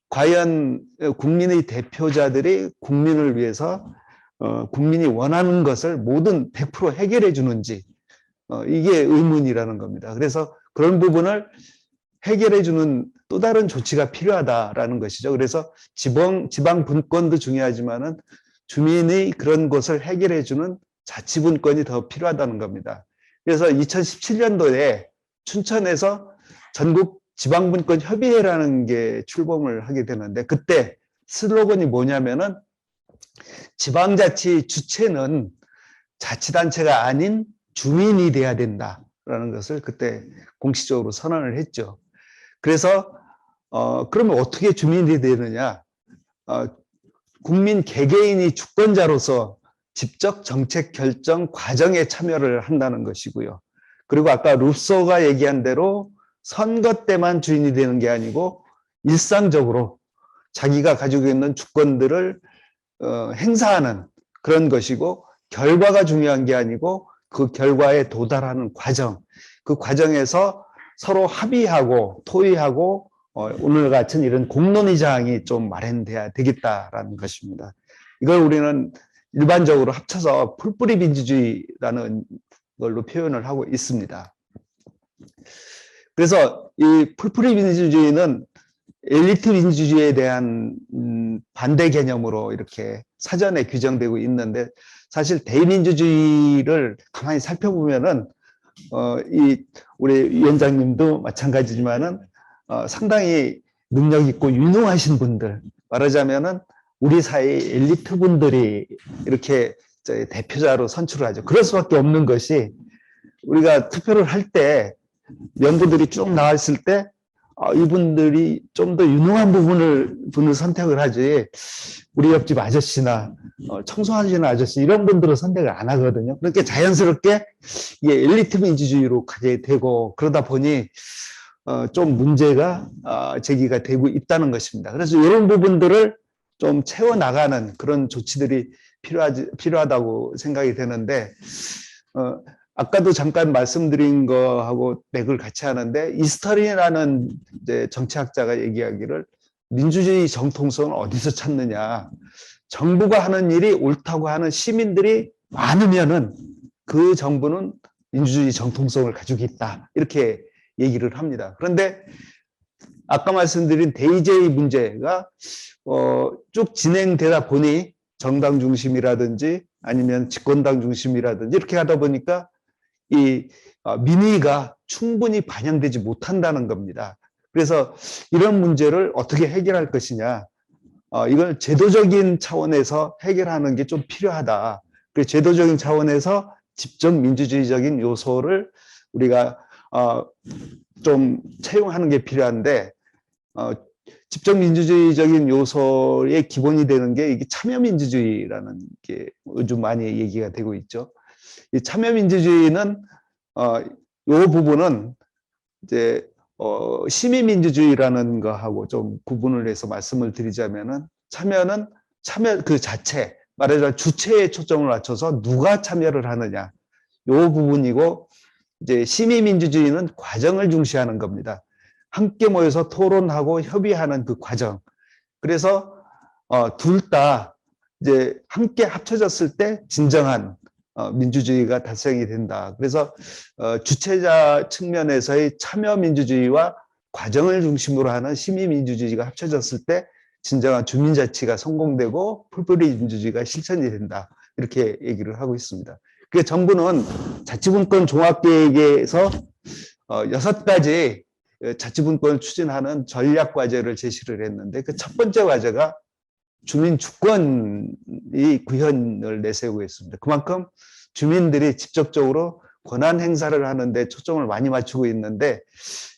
과연 국민의 대표자들이 국민을 위해서 국민이 원하는 것을 모든 100% 해결해 주는지 이게 의문이라는 겁니다. 그래서 그런 부분을 해결해 주는 또 다른 조치가 필요하다라는 것이죠. 그래서 지방 분권도 중요하지만은 주민의 그런 것을 해결해 주는 자치분권이 더 필요하다는 겁니다. 그래서 2017년도에 춘천에서 전국 지방분권 협의회라는 게 출범을 하게 되는데 그때 슬로건이 뭐냐면은 지방자치 주체는 자치단체가 아닌 주민이 돼야 된다라는 것을 그때 공식적으로 선언을 했죠. 그래서 그러면 어떻게 주민이 되느냐? 국민 개개인이 주권자로서 직접 정책 결정 과정에 참여를 한다는 것이고요. 그리고 아까 루소가 얘기한 대로 선거 때만 주인이 되는 게 아니고 일상적으로 자기가 가지고 있는 주권들을 행사하는 그런 것이고, 결과가 중요한 게 아니고 그 결과에 도달하는 과정, 그 과정에서 서로 합의하고 토의하고 오늘 같은 이런 공론의장이 좀 마련돼야 되겠다라는 것입니다. 이걸 우리는 일반적으로 합쳐서 풀뿌리 민주주의라는 걸로 표현을 하고 있습니다. 그래서 이 풀뿌리 민주주의는 엘리트 민주주의에 대한 반대 개념으로 이렇게 사전에 규정되고 있는데, 사실 대민주주의를 가만히 살펴보면은 우리 위원장님도 마찬가지지만은 상당히 능력 있고 유능하신 분들, 말하자면은 우리 사회 엘리트 분들이 이렇게 대표자로 선출을 하죠. 그럴 수밖에 없는 것이, 우리가 투표를 할 때 명부들이 쭉 나왔을 때 이분들이 좀 더 유능한 분을 선택을 하지, 우리 옆집 아저씨나 청소하시는 아저씨 이런 분들은 선택을 안 하거든요. 그렇게 자연스럽게 이게 엘리트 민주주의로 가게 되고, 그러다 보니 좀 문제가 제기가 되고 있다는 것입니다. 그래서 이런 부분들을 좀 채워나가는 그런 조치들이 필요하다고 생각이 되는데, 아까도 잠깐 말씀드린 거하고 맥을 같이 하는데, 이스터린이라는 이제 정치학자가 얘기하기를 민주주의 정통성을 어디서 찾느냐. 정부가 하는 일이 옳다고 하는 시민들이 많으면은 그 정부는 민주주의 정통성을 가지고 있다. 이렇게 얘기를 합니다. 그런데 아까 말씀드린 데이제이 문제가 쭉 진행되다 보니 정당 중심이라든지 아니면 집권당 중심이라든지 이렇게 하다 보니까 이 민의가 충분히 반영되지 못한다는 겁니다. 그래서 이런 문제를 어떻게 해결할 것이냐, 이걸 제도적인 차원에서 해결하는 게 좀 필요하다. 그래서 제도적인 차원에서 집적 민주주의적인 요소를 우리가 좀 채용하는 게 필요한데, 집적 민주주의적인 요소의 기본이 되는 게 이게 참여민주주의라는 게 요즘 많이 얘기가 되고 있죠. 이 참여민주주의는 이 부분은 이제 시민민주주의라는 거하고 좀 구분을 해서 말씀을 드리자면은, 참여는 참여 그 자체, 말하자면 주체에 초점을 맞춰서 누가 참여를 하느냐, 이 부분이고, 이제 시민민주주의는 과정을 중시하는 겁니다. 함께 모여서 토론하고 협의하는 그 과정. 그래서 둘 다 이제 함께 합쳐졌을 때 진정한 민주주의가 달성이 된다. 그래서 주체자 측면에서의 참여민주주의와 과정을 중심으로 하는 시민민주주의가 합쳐졌을 때 진정한 주민자치가 성공되고 풀뿌리 민주주의가 실천이 된다. 이렇게 얘기를 하고 있습니다. 그래서 정부는 자치분권 종합계획에서 6가지 자치분권을 추진하는 전략과제를 제시를 했는데, 그 첫 번째 과제가 주민주권이 구현을 내세우고 있습니다. 그만큼 주민들이 직접적으로 권한 행사를 하는데 초점을 많이 맞추고 있는데,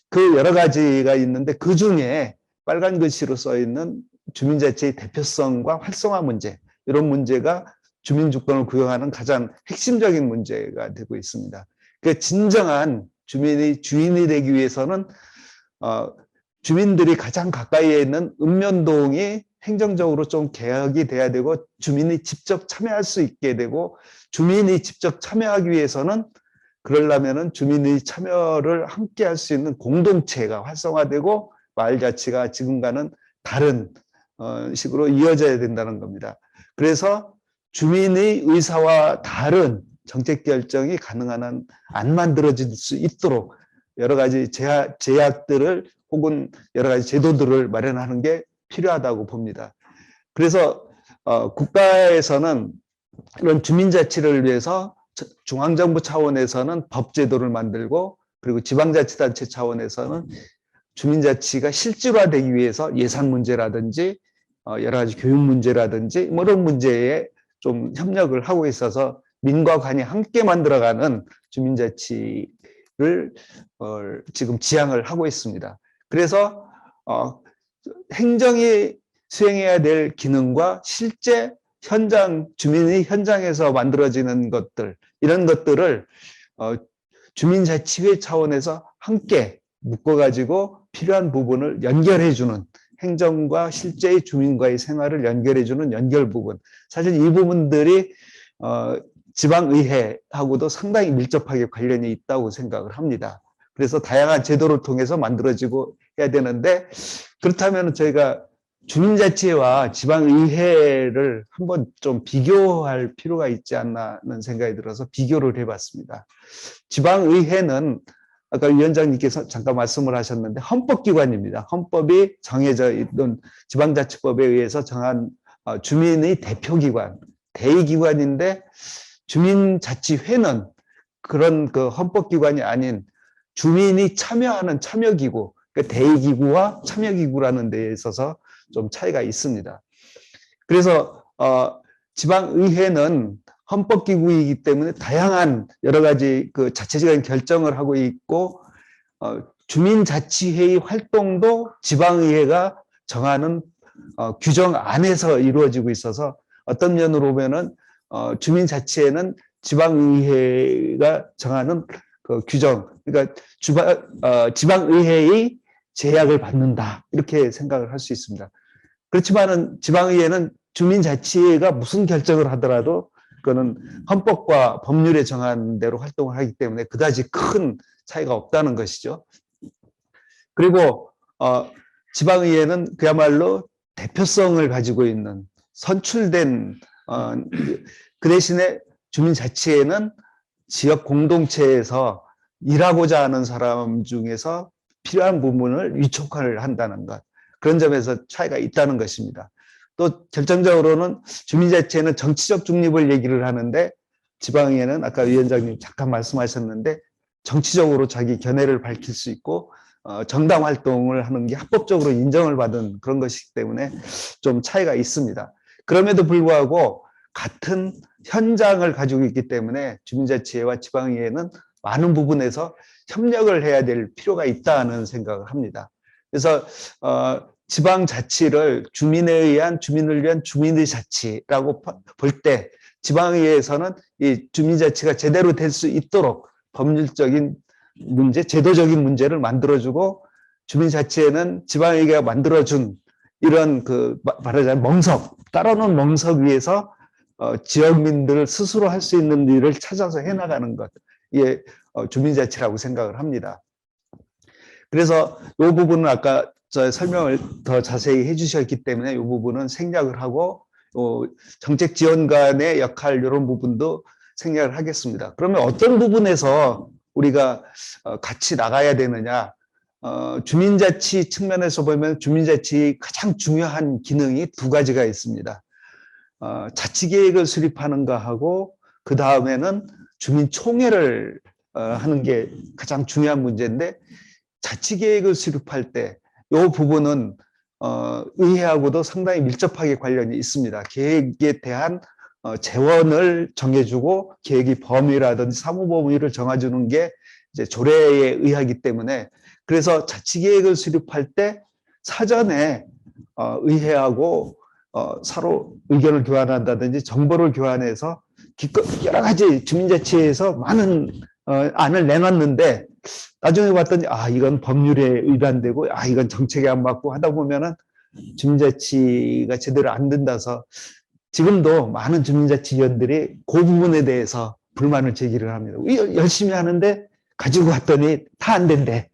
그 여러 가지가 있는데 그 중에 빨간 글씨로 써 있는 주민자치의 대표성과 활성화 문제, 이런 문제가 주민주권을 구현하는 가장 핵심적인 문제가 되고 있습니다. 그 진정한 주민이 주인이 되기 위해서는 주민들이 가장 가까이에 있는 읍면동이 행정적으로 좀 개혁이 돼야 되고, 주민이 직접 참여할 수 있게 되고, 주민이 직접 참여하기 위해서는, 그러려면은 주민의 참여를 함께 할 수 있는 공동체가 활성화되고 마을 자치가 지금과는 다른 식으로 이어져야 된다는 겁니다. 그래서 주민의 의사와 다른 정책 결정이 가능한 한 안 만들어질 수 있도록 여러 가지 제약들을 혹은 여러 가지 제도들을 마련하는 게 필요하다고 봅니다. 그래서 국가에서는 이런 주민자치를 위해서 중앙정부 차원에서는 법제도를 만들고, 그리고 지방자치단체 차원에서는 주민자치가 실질화되기 위해서 예산 문제라든지 여러 가지 교육 문제라든지 뭐 이런 문제에 좀 협력을 하고 있어서 민과 관이 함께 만들어가는 주민자치를 지금 지향을 하고 있습니다. 그래서 행정이 수행해야 될 기능과 실제 주민이 현장에서 만들어지는 것들, 이런 것들을 주민자치회 차원에서 함께 묶어가지고 필요한 부분을 연결해주는, 행정과 실제의 주민과의 생활을 연결해주는 연결 부분. 사실 이 부분들이 지방의회하고도 상당히 밀접하게 관련이 있다고 생각을 합니다. 그래서 다양한 제도를 통해서 만들어지고 해야 되는데, 그렇다면 저희가 주민자치회와 지방의회를 한번 좀 비교할 필요가 있지 않나는 생각이 들어서 비교를 해봤습니다. 지방의회는 아까 위원장님께서 잠깐 말씀을 하셨는데 헌법기관입니다. 헌법이 정해져 있는 지방자치법에 의해서 정한 주민의 대표기관, 대의기관인데, 주민자치회는 그런 그 헌법기관이 아닌 주민이 참여하는 참여기구, 그러니까 대의기구와 참여기구라는 데에 있어서 좀 차이가 있습니다. 그래서 지방의회는 헌법기구이기 때문에 다양한 여러 가지 그 자체적인 결정을 하고 있고, 주민자치회의 활동도 지방의회가 정하는 규정 안에서 이루어지고 있어서 어떤 면으로 보면은 주민자치회는 지방의회가 정하는 그 규정, 그러니까 지방의회의 제약을 받는다, 이렇게 생각을 할 수 있습니다. 그렇지만은 지방의회는 주민자치회가 무슨 결정을 하더라도 그거는 헌법과 법률에 정한 대로 활동을 하기 때문에 그다지 큰 차이가 없다는 것이죠. 그리고 지방의회는 그야말로 대표성을 가지고 있는 선출된 그 대신에 주민자치회는 지역 공동체에서 일하고자 하는 사람 중에서 필요한 부분을 위촉을 한다는 것, 그런 점에서 차이가 있다는 것입니다. 또 결정적으로는 주민자치회는 정치적 중립을 얘기를 하는데, 지방의회는 아까 위원장님 잠깐 말씀하셨는데 정치적으로 자기 견해를 밝힐 수 있고 정당 활동을 하는 게 합법적으로 인정을 받은 그런 것이기 때문에 좀 차이가 있습니다. 그럼에도 불구하고 같은 현장을 가지고 있기 때문에 주민자치회와 지방의회는 많은 부분에서 협력을 해야 될 필요가 있다는 생각을 합니다. 그래서 지방자치를 주민에 의한, 주민을 위한 주민의 자치라고 볼 때, 지방의회에서는 이 주민자치가 제대로 될 수 있도록 법률적인 문제, 제도적인 문제를 만들어주고, 주민자치회는 지방의회가 만들어준 이런 말하자면 멍석, 따라놓은 멍석 위에서 지역민들 스스로 할 수 있는 일을 찾아서 해나가는 것, 이게 주민자치라고 생각을 합니다. 그래서 이 부분은 아까 저 설명을 더 자세히 해주셨기 때문에 이 부분은 생략을 하고 정책 지원관의 역할, 이런 부분도 생략을 하겠습니다. 그러면 어떤 부분에서 우리가 같이 나가야 되느냐? 주민자치 측면에서 보면 주민자치 가장 중요한 기능이 두 가지가 있습니다. 자치계획을 수립하는 거하고 그 다음에는 주민총회를 하는 게 가장 중요한 문제인데, 자치계획을 수립할 때 이 부분은 의회하고도 상당히 밀접하게 관련이 있습니다. 계획에 대한 재원을 정해주고 계획의 범위라든지 사무 범위를 정해주는 게 이제 조례에 의하기 때문에, 그래서 자치계획을 수립할 때 사전에 의회하고 서로 의견을 교환한다든지 정보를 교환해서 여러 가지 주민자치회에서 많은 안을 내놨는데 나중에 봤더니 이건 법률에 위반되고 이건 정책에 안 맞고 하다 보면은 주민자치가 제대로 안 된다서 지금도 많은 주민자치위원들이 그 부분에 대해서 불만을 제기를 합니다. 열심히 하는데 가지고 왔더니 다 안 된대.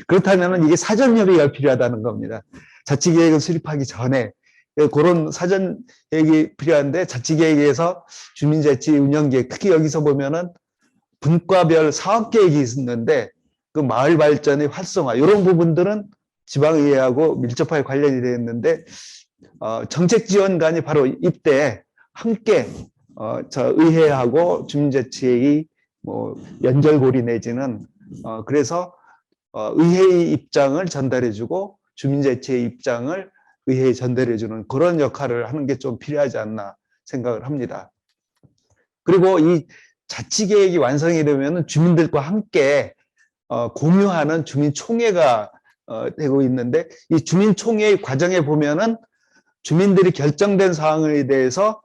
그렇다면 이게 사전 협의가 필요하다는 겁니다. 자치계획을 수립하기 전에 그런 사전 계획이 필요한데, 자치계획에서 주민자치 운영계획, 특히 여기서 보면은 분과별 사업계획이 있는데 그 마을 발전의 활성화, 이런 부분들은 지방의회하고 밀접하게 관련이 되어 있는데, 정책지원관이 바로 이때 함께 저 의회하고 주민자치회의 연결고리 내지는 그래서 의회의 입장을 전달해주고 주민자치의 입장을 의회에 전달해주는 그런 역할을 하는 게 좀 필요하지 않나 생각을 합니다. 그리고 이 자치계획이 완성이 되면 주민들과 함께 공유하는 주민총회가 되고 있는데, 이 주민총회 과정에 보면은 주민들이 결정된 사항에 대해서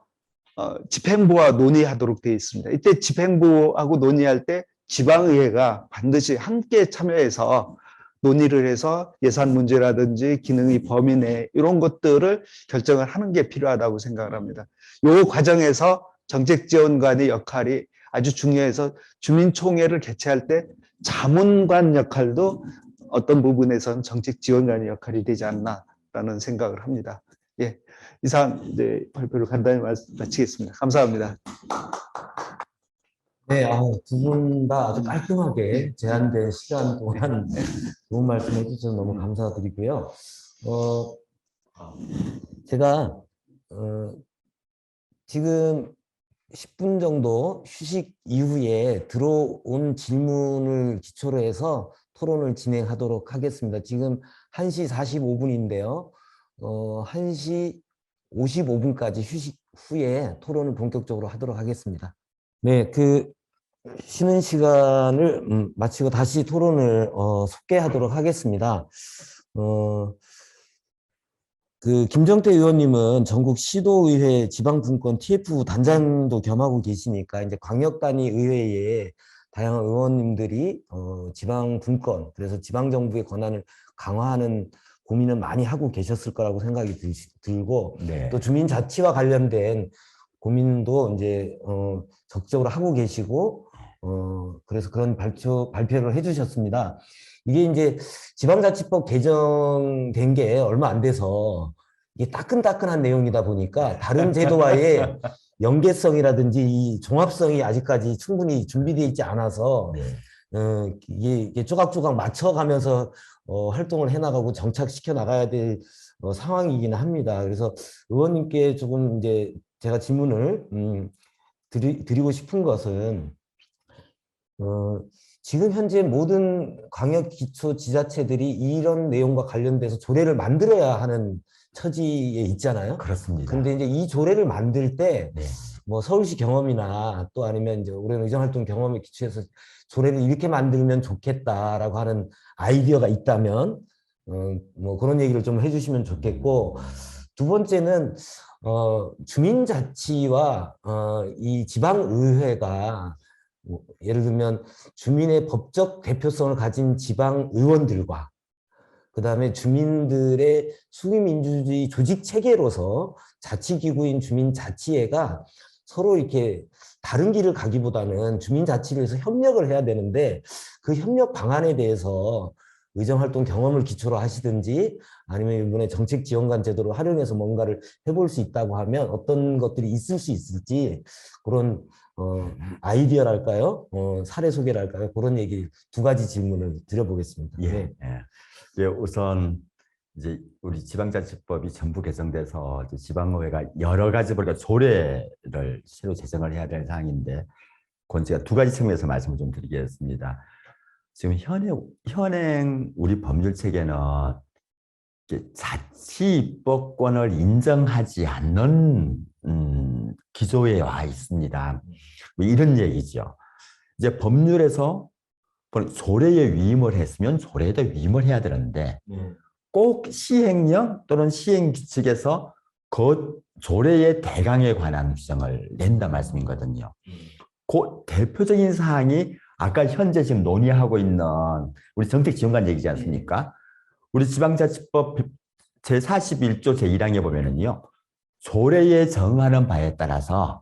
집행부와 논의하도록 되어 있습니다. 이때 집행부하고 논의할 때 지방의회가 반드시 함께 참여해서 논의를 해서 예산 문제라든지 기능의 범위 내 이런 것들을 결정을 하는 게 필요하다고 생각을 합니다. 이 과정에서 정책지원관의 역할이 아주 중요해서 주민총회를 개최할 때 자문관 역할도 어떤 부분에서는 정책지원관의 역할이 되지 않나라는 생각을 합니다. 예, 이상 이제 발표를 간단히 마치겠습니다. 감사합니다.
네, 두 분 다 아주 깔끔하게 제한된 시간 동안 좋은 말씀 해주셔서 너무 감사드리고요. 제가 지금 10분 정도 휴식 이후에 들어온 질문을 기초로 해서 토론을 진행하도록 하겠습니다. 지금 1시 45분인데요. 1시 55분까지 휴식 후에 토론을 본격적으로 하도록 하겠습니다. 네, 쉬는 시간을 마치고 다시 토론을 속개하도록 하겠습니다. 김정태 의원님은 전국 시도의회 지방분권 TF 단장도 겸하고 계시니까 이제 광역단위 의회에 다양한 의원님들이 지방분권, 그래서 지방정부의 권한을 강화하는 고민을 많이 하고 계셨을 거라고 생각이 들고,
네.
또 주민자치와 관련된 고민도 이제 적극적으로 하고 계시고, 그래서 그런 발표를 해주셨습니다. 이게 이제 지방자치법 개정된 게 얼마 안 돼서 이게 따끈따끈한 내용이다 보니까 다른 제도와의 연계성이라든지 이 종합성이 아직까지 충분히 준비되어 있지 않아서 이게 조각조각 맞춰가면서 활동을 해나가고 정착시켜 나가야 될 상황이긴 합니다. 그래서 의원님께 조금 이제 제가 질문을 드리고 싶은 것은 지금 현재 모든 광역기초지자체들이 이런 내용과 관련돼서 조례를 만들어야 하는 처지에 있잖아요.
그렇습니다.
근데 이제 이 조례를 만들 때
네.
뭐 서울시 경험이나 또 아니면 이제 올해는 의정활동 경험에 기초해서 조례를 이렇게 만들면 좋겠다라고 하는 아이디어가 있다면 뭐 그런 얘기를 좀 해주시면 좋겠고, 두 번째는 주민자치와 이 지방의회가 예를 들면 주민의 법적 대표성을 가진 지방의원들과 그다음에 주민들의 수비민주주의 조직 체계로서 자치기구인 주민자치회가 서로 이렇게 다른 길을 가기보다는 주민자치를 해서 협력을 해야 되는데, 그 협력 방안에 대해서 의정활동 경험을 기초로 하시든지 아니면 이번에 정책지원관 제도를 활용해서 뭔가를 해볼 수 있다고 하면 어떤 것들이 있을 수 있을지, 그런 아이디어랄까요? 사례 소개랄까요? 그런 얘기 두 가지 질문을 드려보겠습니다.
예.
네.
예, 우선 이제 우리 지방자치법이 전부 개정돼서 이제 지방의회가 여러 가지 보니까 조례를 새로 제정을 해야 될 사항인데, 그건 제가 두 가지 측면에서 말씀을 좀 드리겠습니다. 지금 현행 우리 법률 체계는 자치 입법권을 인정하지 않는 기조에 와 있습니다. 뭐 이런 얘기죠. 이제 법률에서 조례에 위임을 했으면 조례에도 위임을 해야 되는데 꼭 시행령 또는 시행규칙에서 그 조례의 대강에 관한 규정을 낸다 말씀이거든요. 그 대표적인 사항이 아까 현재 지금 논의하고 있는 우리 정책지원관 얘기지 않습니까? 우리 지방자치법 제41조 제1항에 보면은요, 조례에 정하는 바에 따라서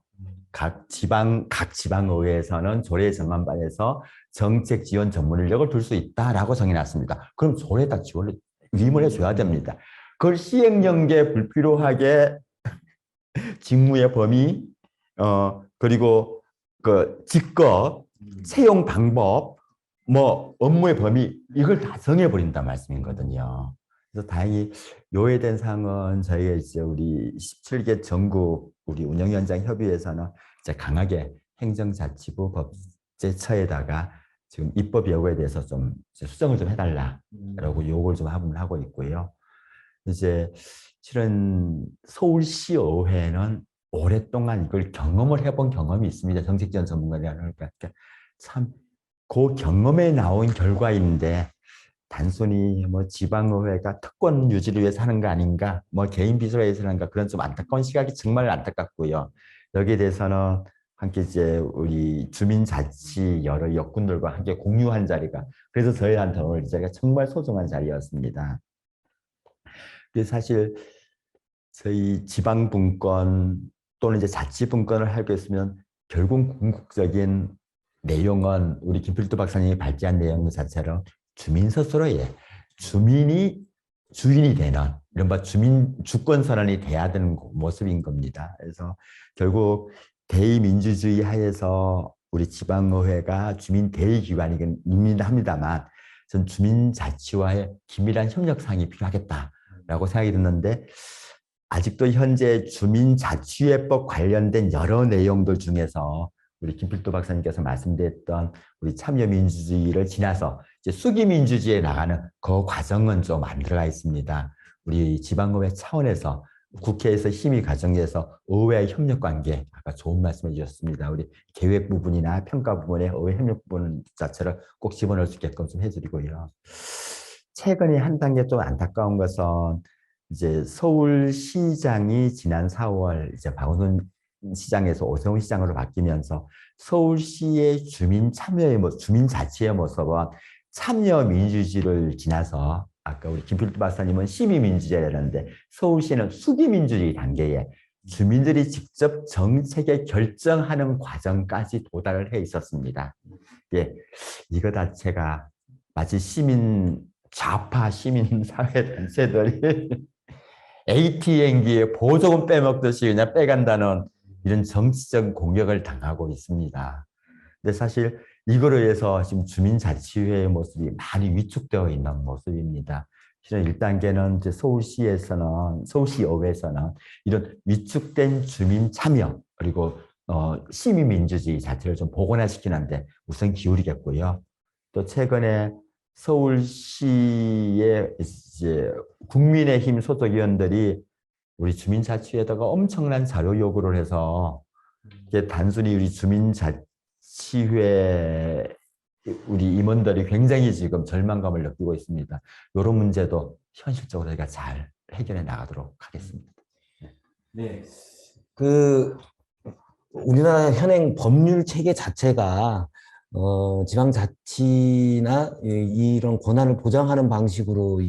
각 지방의회에서는 조례에 정한 바에서 정책 지원 전문 인력을 둘 수 있다라고 정해놨습니다. 그럼 조례에다 지원을 위임을 해줘야 됩니다. 그걸 시행령계 불필요하게 직무의 범위, 그리고 그 직급, 채용 방법, 뭐 업무의 범위, 이걸 다 정해버린다 말씀이거든요. 그래서 다행히 요해된 사항은 저희가 이제 우리 17개 전국 우리 운영위원장 협의회에서는 이제 강하게 행정자치부 법제처에다가 지금 입법 여부에 대해서 좀 수정을 좀 해달라라고 요구를 좀 하고 있고요. 이제 실은 서울시의회는 오랫동안 이걸 경험을 해본 경험이 있습니다. 정책지원 전문가라는 그러니까 참 그 경험에 나온 결과인데 단순히 뭐 지방의회가 특권 유지를 위해서 하는 거 아닌가, 뭐 개인 비서를 위해서 하는가 그런 좀 안타까운 시각이 정말 안타깝고요. 여기에 대해서는 함께 이제 우리 주민자치 여러 역군들과 함께 공유한 자리가 그래서 저희한테 오늘 이 자리가 정말 소중한 자리였습니다. 그래서 사실 저희 지방분권 또는 이제 자치분권을 하고 있으면 결국 궁극적인 내용은 우리 김필두 박사님이 발제한 내용 자체로 주민 스스로의 주민이 주인이 되는 이른바 주민 주권 선언이 돼야 되는 모습인 겁니다. 그래서 결국 대의민주주의 하에서 우리 지방의회가 주민 대의기관이긴 합니다만 전 주민자치와의 긴밀한 협력상이 필요하겠다라고 생각이 드는데 아직도 현재 주민자치회법 관련된 여러 내용들 중에서 우리 김필도 박사님께서 말씀드렸던 우리 참여민주주의를 지나서 이제 수기민주주의에 나가는 그 과정은 좀 안 들어가 있습니다. 우리 지방의회 차원에서 국회에서 심의 과정에서 의회의 협력관계, 아까 좋은 말씀해 주셨습니다. 우리 계획 부분이나 평가 부분에 의회 협력 부분 자체를 꼭 집어넣을 수 있게끔 좀 해드리고요. 최근에 한 단계 좀 안타까운 것은 이제 서울시장이 지난 4월 이제 박원순 시장에서 오세훈 시장으로 바뀌면서 서울시의 주민 참여의 주민 자치의 모습은 참여 민주주의를 지나서 아까 우리 김필두 박사님은 시민 민주주의라는데 서울시는 수기 민주주의 단계에 주민들이 직접 정책에 결정하는 과정까지 도달을 해 있었습니다. 예, 이거 자체가 마치 좌파 시민 사회 단체들이 ATM기에 보조금 빼먹듯이 그냥 빼간다는 이런 정치적 공격을 당하고 있습니다. 근데 사실 이거로 해서 지금 주민자치회의 모습이 많이 위축되어 있는 모습입니다. 실은 1단계는 이제 서울시의회에서는 이런 위축된 주민 참여 그리고 시민민주주의 자체를 좀 복원화시키는데 우선 기울이겠고요. 또 최근에 서울시의 이제 국민의힘 소속 의원들이 우리 주민자치회에다가 엄청난 자료 요구를 해서 이게 단순히 우리 주민자치회 우리 임원들이 굉장히 지금 절망감을 느끼고 있습니다. 이런 문제도 현실적으로 저희가 잘 해결해 나가도록 하겠습니다.
네. 우리나라 현행 법률 체계 자체가 지방자치나 이런 권한을 보장하는 방식으로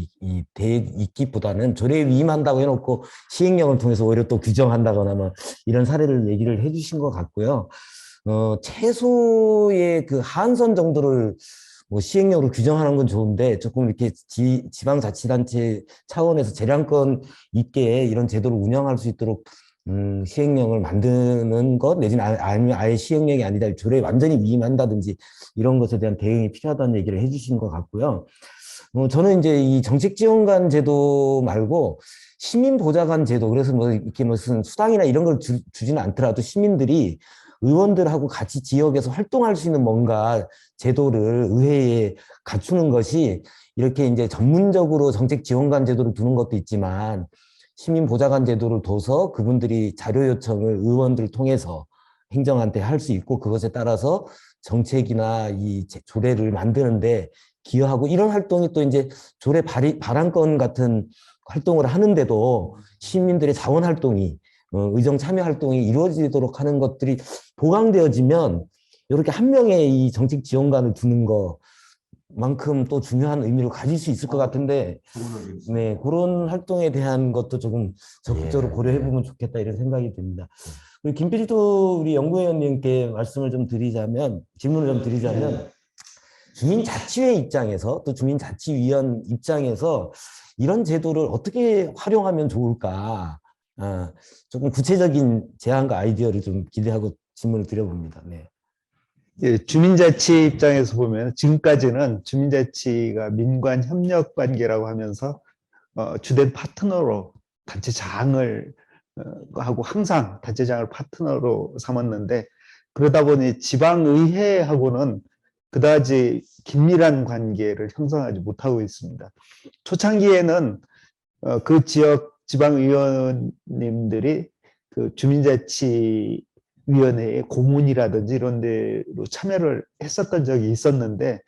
돼 있기보다는 조례에 위임한다고 해놓고 시행령을 통해서 오히려 또 규정한다거나 뭐 이런 사례를 얘기를 해주신 것 같고요. 최소의 그 한선 정도를 뭐 시행령으로 규정하는 건 좋은데 조금 이렇게 지방자치단체 차원에서 재량권 있게 이런 제도를 운영할 수 있도록 시행령을 만드는 것 내지는 아니면 아예 시행령이 아니다 조례에 완전히 위임한다든지 이런 것에 대한 대응이 필요하다는 얘기를 해주신 것 같고요. 저는 이제 이 정책지원관 제도 말고 시민보좌관 제도 그래서 뭐 이렇게 무슨 수당이나 이런 걸 주지는 않더라도 시민들이 의원들하고 같이 지역에서 활동할 수 있는 뭔가 제도를 의회에 갖추는 것이 이렇게 이제 전문적으로 정책지원관 제도를 두는 것도 있지만 시민보좌관 제도를 둬서 그분들이 자료 요청을 의원들을 통해서 행정한테 할 수 있고 그것에 따라서 정책이나 이 조례를 만드는데 기여하고 이런 활동이 또 이제 조례 발안권 같은 활동을 하는데도 시민들의 자원 활동이 의정 참여 활동이 이루어지도록 하는 것들이 보강되어지면 이렇게 한 명의 이 정책 지원관을 두는 것만큼 또 중요한 의미를 가질 수 있을 것 같은데 네, 그런 활동에 대한 것도 조금 적극적으로 고려해보면 좋겠다 이런 생각이 듭니다. 우리 김필두 우리 연구위원님께 말씀을 좀 드리자면 질문을 좀 드리자면 주민자치회 입장에서 또 주민자치위원 입장에서 이런 제도를 어떻게 활용하면 좋을까 조금 구체적인 제안과 아이디어를 좀 기대하고 질문을 드려봅니다. 네.
예, 주민자치 입장에서 보면 지금까지는 주민자치가 민관 협력 관계라고 하면서 주된 파트너로 단체장을 하고 항상 단체장을 파트너로 삼았는데 그러다 보니 지방의회하고는 그다지 긴밀한 관계를 형성하지 못하고 있습니다. 초창기에는 그 지역 지방의원님들이 그 주민자치위원회의 고문이라든지 이런 데로 참여를 했었던 적이 있었는데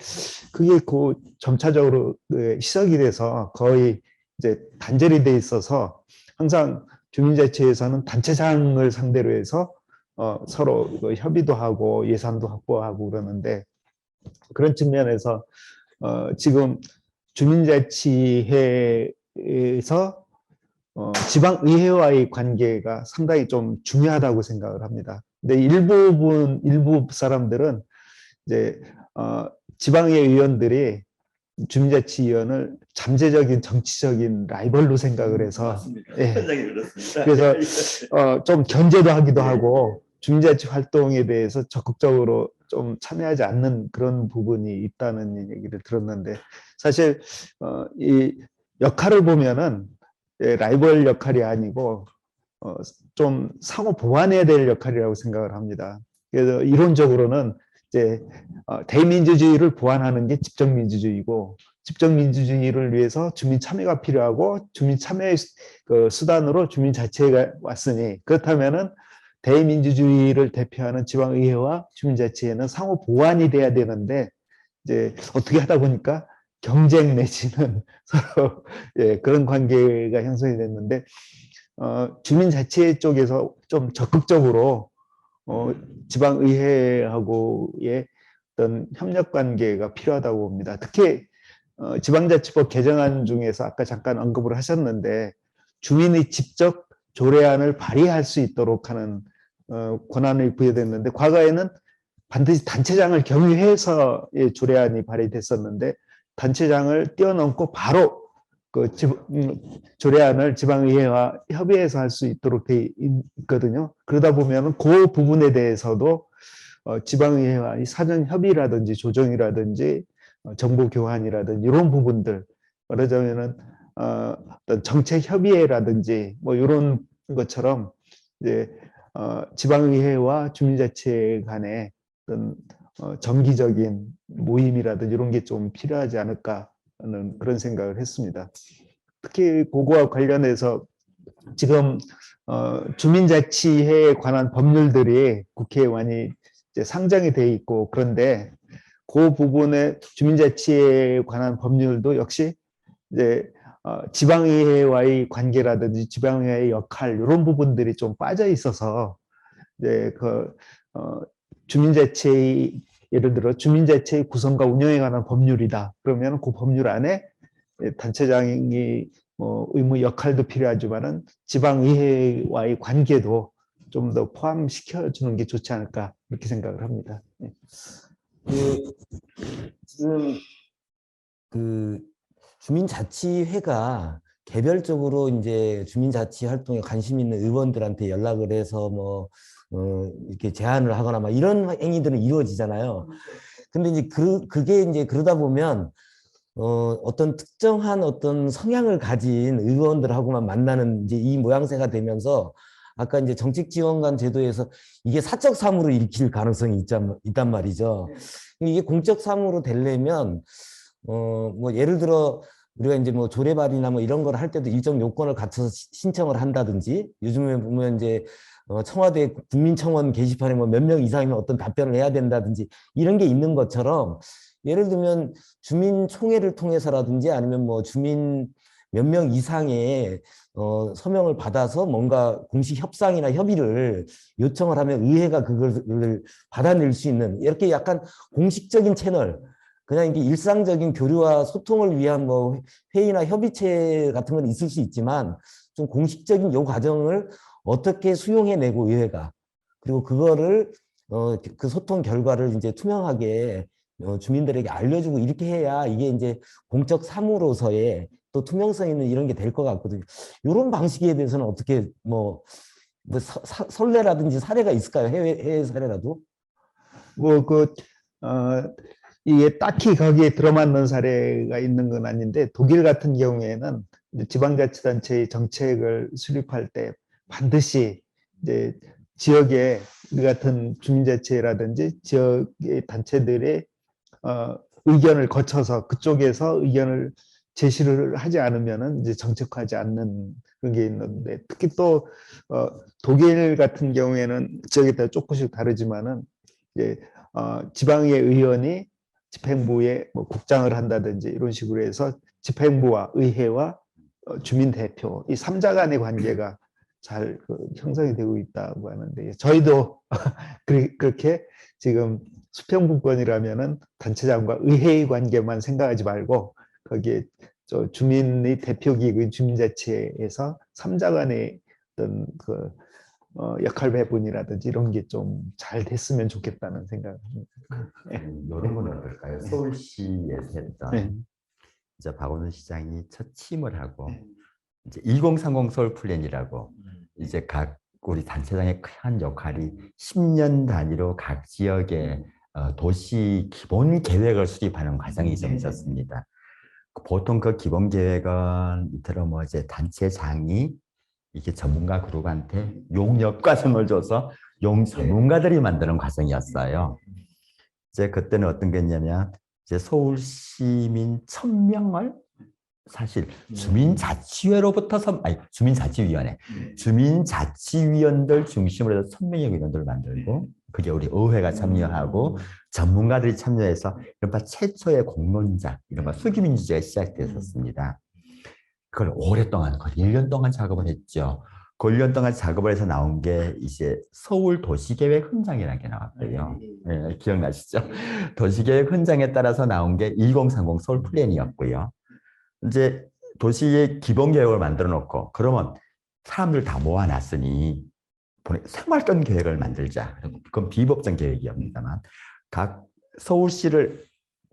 그게 그 점차적으로 희석이 돼서 거의 이제 단절이 돼 있어서 항상 주민자치에서는 단체장을 상대로 해서 서로 협의도 하고 예산도 확보하고 그러는데 그런 측면에서 지금 주민자치회에서 지방의회와의 관계가 상당히 좀 중요하다고 생각을 합니다. 근데 일부 사람들은 이제 지방의회 의원들이 주민자치위원을 잠재적인 정치적인 라이벌로 생각을 해서 예. 그래서 좀 견제도 하기도 하고 주민자치 활동에 대해서 적극적으로 좀 참여하지 않는 그런 부분이 있다는 얘기를 들었는데 사실 이 역할을 보면은 라이벌 역할이 아니고 좀 상호 보완해야 될 역할이라고 생각을 합니다. 그래서 이론적으로는 이제 대민주주의를 보완하는 게 집정민주주의고 집정민주주의를 위해서 주민 참여가 필요하고 주민 참여의 그 수단으로 주민자치회가 왔으니 그렇다면은 대민주주의를 대표하는 지방의회와 주민자치회는 상호 보완이 돼야 되는데 이제 어떻게 하다 보니까 경쟁 내지는 서로 예, 그런 관계가 형성이 됐는데 주민자치회 쪽에서 좀 적극적으로 지방의회하고의 어떤 협력 관계가 필요하다고 봅니다. 특히 지방자치법 개정안 중에서 아까 잠깐 언급을 하셨는데 주민이 직접 조례안을 발의할 수 있도록 하는 권한을 부여됐는데 과거에는 반드시 단체장을 경유해서 조례안이 발의됐었는데 단체장을 뛰어넘고 바로 그 조례안을 지방의회와 협의해서 할 수 있도록 돼 있거든요. 그러다 보면 그 부분에 대해서도 지방의회와 사전 협의라든지 조정이라든지 정보 교환이라든지 이런 부분들 말하자면은 어떤 정책 협의회라든지 뭐 이런 것처럼 이제 지방의회와 주민자치회 간의 어떤 정기적인 모임이라든지 이런 게 좀 필요하지 않을까 하는 그런 생각을 했습니다. 특히 그거와 관련해서 지금 주민자치회에 관한 법률들이 국회에 많이 이제 상정이 돼 있고 그런데 그 부분에 주민자치회에 관한 법률도 역시 이제 지방의회와의 관계라든지 지방의회의 역할 이런 부분들이 좀 빠져 있어서 이제 그 주민자치 예를 들어 주민자치의 구성과 운영에 관한 법률이다. 그러면 그 법률 안에 단체장이 뭐 의무 역할도 필요하지만은 지방의회와의 관계도 좀 더 포함시켜 주는 게 좋지 않을까 그렇게 생각을 합니다.
지금 그 주민자치회가 개별적으로 이제 주민자치 활동에 관심 있는 의원들한테 연락을 해서 뭐 이렇게 제안을 하거나 막 이런 행위들은 이루어지잖아요. 근데 이제 그게 이제 그러다 보면 어떤 특정한 어떤 성향을 가진 의원들하고만 만나는 이제 이 모양새가 되면서 아까 이제 정책지원관 제도에서 이게 사적 사무로 일으킬 가능성이 있단 말이죠. 이게 공적 사무로 되려면 뭐 예를 들어 우리가 이제 뭐 조례발의나 뭐 이런 걸 할 때도 일정 요건을 갖춰서 신청을 한다든지 요즘에 보면 이제 청와대 국민청원 게시판에 뭐 몇 명 이상이면 어떤 답변을 해야 된다든지 이런 게 있는 것처럼 예를 들면 주민총회를 통해서라든지 아니면 뭐 주민 몇 명 이상의 서명을 받아서 뭔가 공식 협상이나 협의를 요청을 하면 의회가 그걸 받아낼 수 있는 이렇게 약간 공식적인 채널 그냥 이게 일상적인 교류와 소통을 위한 뭐 회의나 협의체 같은 건 있을 수 있지만 좀 공식적인 요 과정을 어떻게 수용해내고 의회가 그리고 그거를 그 소통 결과를 이제 투명하게 주민들에게 알려주고 이렇게 해야 이게 이제 공적 사무로서의 또 투명성 있는 이런 게 될 것 같거든요. 이런 방식에 대해서는 어떻게 뭐 선례라든지 사례가 있을까요? 해외 사례라도?
이게 딱히 거기에 들어맞는 사례가 있는 건 아닌데 독일 같은 경우에는 지방자치단체의 정책을 수립할 때 반드시 이제 지역의 우리 같은 주민자치라든지 지역의 단체들의 의견을 거쳐서 그쪽에서 의견을 제시를 하지 않으면은 이제 정책화하지 않는 그런 게 있는데, 특히 또 독일 같은 경우에는 지역에 따라 조금씩 다르지만은 이제 지방의 의원이 집행부에 뭐 국장을 한다든지 이런 식으로 해서 집행부와 의회와 주민 대표 이 3자 간의 관계가 잘 형성이 되고 있다고 하는데, 저희도 그렇게 지금 수평분권이라면은 단체장과 의회의 관계만 생각하지 말고 거기에 주민의 대표기구인 주민자치회에서 3자 간의 어떤 역할 배분이라든지 이런 게 좀 잘 됐으면 좋겠다는 생각입니다.
이런 건 어떨까요? 서울시에서 했던
네.
이제 박원순 시장이 첫 취임을 하고 이제 2030 서울 플랜이라고 이제 각 우리 단체장의 큰 역할이 10년 단위로 각 지역의 도시 기본 계획을 수립하는 과정이 좀 있었습니다. 보통 그 기본 계획은 이처럼 뭐 이제 단체장이 이게 전문가 그룹한테 용역 과정을 줘서 용 전문가들이 만드는 과정이었어요. 이제 그때는 어떤 게 있냐면 이제 서울 시민 1000명을 사실 주민자치회로부터 주민자치위원회, 주민자치위원들 중심으로 해서 1000명의 위원들을 만들고 그게 우리 의회가 참여하고 전문가들이 참여해서 이른바 최초의 공론장, 이른바 수기민주주의가 시작됐었습니다. 그걸 오랫동안, 거의 1년 동안 작업을 했죠. 그 1년 동안 작업을 해서 나온 게 이제 서울 도시계획 훈장이라는 게 나왔고요. 네, 기억나시죠? 도시계획 훈장에 따라서 나온 게 2030 서울 플랜이었고요. 이제 도시의 기본 계획을 만들어 놓고 그러면 사람들 다 모아놨으니 생활권 계획을 만들자. 그건 비법정 계획이었습니다만 각 서울시를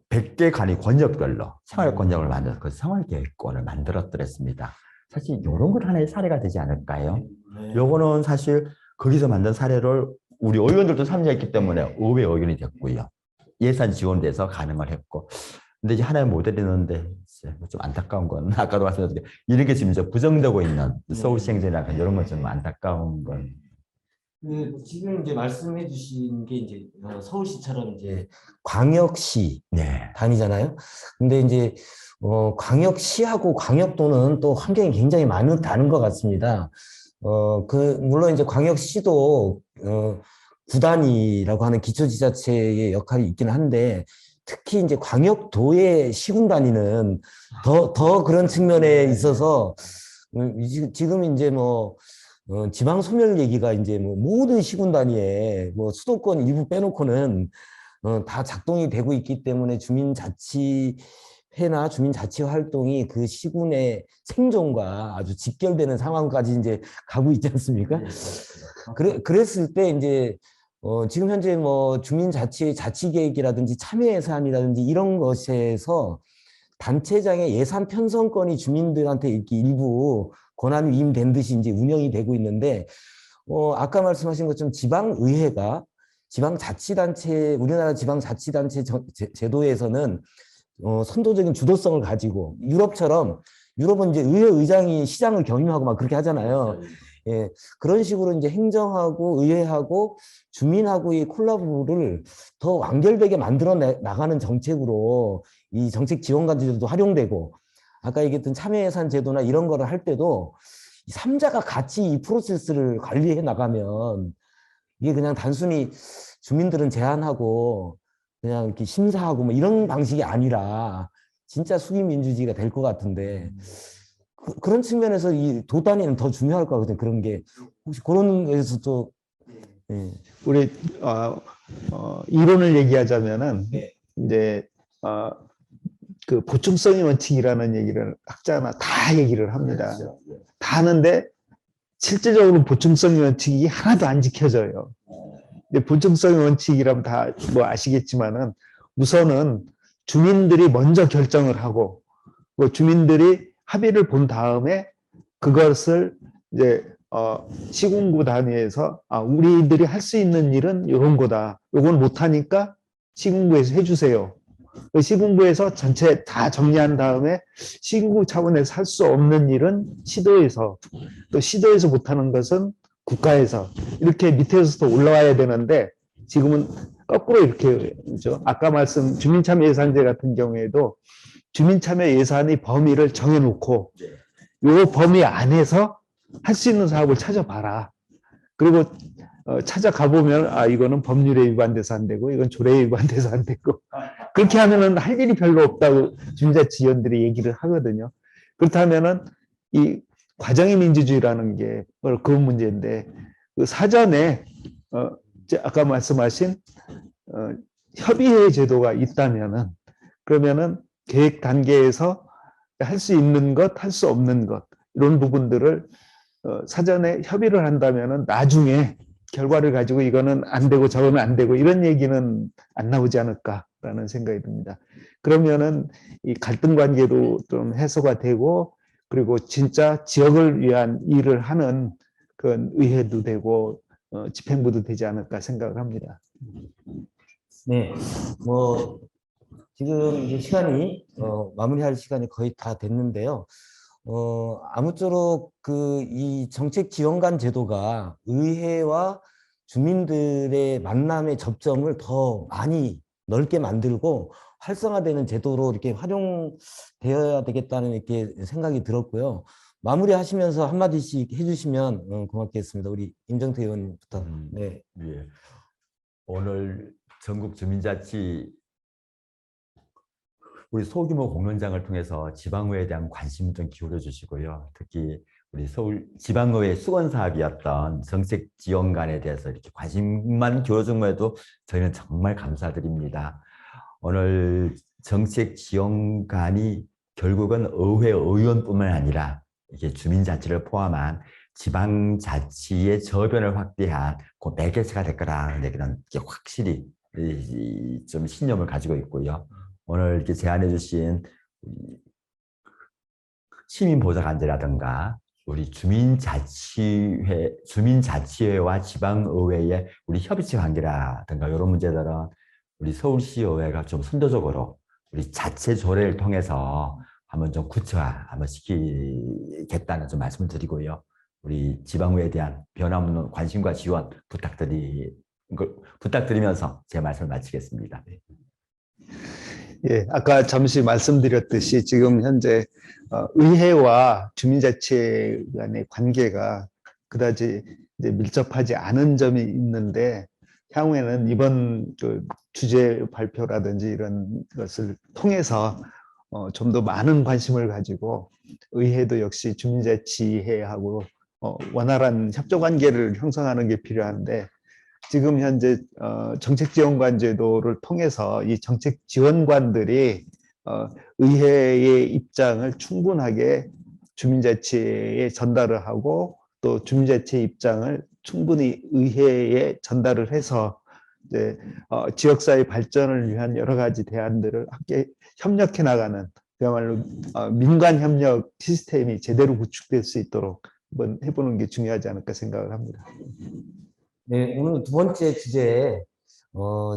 100개 관이 권역별로 생활권역을 만들어서 그 생활계획권을 만들었더랬습니다. 사실 이런 건 하나의 사례가 되지 않을까요? 요거는 사실 거기서 만든 사례를 우리 의원들도 참여했기 때문에 의회 의원이 됐고요. 예산 지원돼서 가능을 했고. 근데 이제 하나의 모델이 있는데 좀 안타까운 건 아까도 말씀드렸듯이 이런 게 지금 부정되고 있는 서울시 행정이나 이런 건 좀 안타까운 건.
지금 이제 말씀해 주신 게 이제 서울시처럼 이제 광역시
네.
단위잖아요. 근데 이제 광역시하고 광역도는 또 환경이 굉장히 다른 것 같습니다. 물론 이제 광역시도 구단위라고 하는 기초지자체의 역할이 있긴 한데 특히 이제 광역도의 시군 단위는 더 그런 측면에 있어서 지금 이제 뭐 지방 소멸 얘기가 이제 뭐 모든 시군 단위에 뭐 수도권 일부 빼놓고는 다 작동이 되고 있기 때문에 주민자치회나 주민자치 활동이 그 시군의 생존과 아주 직결되는 상황까지 이제 가고 있지 않습니까? 그랬을 때 이제 지금 현재 뭐 주민자치 자치계획이라든지 참여 예산이라든지 이런 것에서 단체장의 예산 편성권이 주민들한테 이렇게 일부 권한이 위임된 듯이 이제 운영이 되고 있는데, 아까 말씀하신 것처럼 지방의회가 지방자치단체, 우리나라 지방자치단체 제도에서는 선도적인 주도성을 가지고 유럽은 이제 의회 의장이 시장을 경임하고 막 그렇게 하잖아요. 예, 그런 식으로 이제 행정하고 의회하고 주민하고의 콜라보를 더 완결되게 만들어 나가는 정책으로 이 정책 지원관제도도 활용되고, 아까 얘기했던 참여예산 제도나 이런 거를 할 때도 3자가 같이 이 프로세스를 관리해 나가면 이게 그냥 단순히 주민들은 제안하고 그냥 이렇게 심사하고 뭐 이런 방식이 아니라 진짜 수기민주주의가 될 것 같은데, 그런 측면에서 이 도 단위는 더 중요할 것 같거든요. 그런 게 혹시 그런 거에서 또
우리 이론을 얘기하자면은 이제 그 보충성의 원칙이라는 얘기를 학자나 다 얘기를 합니다. 다 하는데 실제적으로 보충성의 원칙이 하나도 안 지켜져요. 근데 보충성의 원칙이라면 다 뭐 아시겠지만은 우선은 주민들이 먼저 결정을 하고 그 주민들이 합의를 본 다음에 그것을 이제 시군구 단위에서 우리들이 할 수 있는 일은 이런 거다. 요건 못하니까 시군구에서 해주세요. 시군구에서 전체 다 정리한 다음에 시군구 차원에서 할 수 없는 일은 시도에서, 또 시도에서 못하는 것은 국가에서, 이렇게 밑에서도 올라와야 되는데 지금은 거꾸로 이렇게 그렇죠? 아까 말씀 주민참여예산제 같은 경우에도 주민참여 예산의 범위를 정해놓고 요 범위 안에서 할 수 있는 사업을 찾아봐라. 그리고 찾아가 보면 아 이거는 법률에 위반돼서 안 되고 이건 조례에 위반돼서 안 되고 그렇게 하면은 할 일이 별로 없다고 주민자치위원들이 얘기를 하거든요. 그렇다면은 이 과정의 민주주의라는 게 그 문제인데 그 사전에 아까 말씀하신 협의회 제도가 있다면은 그러면은 계획 단계에서 할 수 있는 것, 할 수 없는 것 이런 부분들을 사전에 협의를 한다면은 나중에 결과를 가지고 이거는 안 되고 저거는 안 되고 이런 얘기는 안 나오지 않을까라는 생각이 듭니다. 그러면은 이 갈등 관계도 좀 해소가 되고 그리고 진짜 지역을 위한 일을 하는 그런 의회도 되고 집행부도 되지 않을까 생각을 합니다.
네, 뭐 지금 이제 시간이 마무리할 시간이 거의 다 됐는데요. 아무쪼록 이 정책 지원관 제도가 의회와 주민들의 만남의 접점을 더 많이 넓게 만들고 활성화되는 제도로 이렇게 활용되어야 되겠다는 이렇게 생각이 들었고요. 마무리하시면서 한마디씩 해주시면 고맙겠습니다. 우리 임정태 의원부터. 네.
예. 오늘 전국 주민자치 우리 소규모 공론장을 통해서 지방의회에 대한 관심을 좀 기울여 주시고요. 특히 우리 서울 지방의회 수건 사업이었던 정책 지원관에 대해서 이렇게 관심만 기울여준 것에도 저희는 정말 감사드립니다. 오늘 정책 지원관이 결국은 의회 의원뿐만 아니라 이게 주민자치를 포함한 지방자치의 저변을 확대한 그 매개체가 될 거라는 얘기는 확실히 좀 신념을 가지고 있고요. 오늘 이렇게 제안해 주신 시민보좌관제라든가 우리 주민자치회와 지방의회의 우리 협의체 관계라든가 이런 문제들은 우리 서울시의회가 좀 선도적으로 우리 자체 조례를 통해서 한번 좀 구체화 한번 시키겠다는 좀 말씀을 드리고요. 우리 지방의회에 대한 변함없는 관심과 지원 부탁드리면서 제 말씀을 마치겠습니다.
예, 아까 잠시 말씀드렸듯이 지금 현재 의회와 주민자치 간의 관계가 그다지 이제 밀접하지 않은 점이 있는데 향후에는 이번 주제 발표라든지 이런 것을 통해서 좀 더 많은 관심을 가지고 의회도 역시 주민자치회하고 원활한 협조 관계를 형성하는 게 필요한데 지금 현재 정책지원관 제도를 통해서 이 정책지원관들이 의회의 입장을 충분하게 주민자치에 전달을 하고 또 주민자치의 입장을 충분히 의회에 전달을 해서 이제 지역사회 발전을 위한 여러 가지 대안들을 함께 협력해 나가는 그야말로 민간 협력 시스템이 제대로 구축될 수 있도록 한번 해보는 게 중요하지 않을까 생각을 합니다.
네, 오늘 두 번째 주제에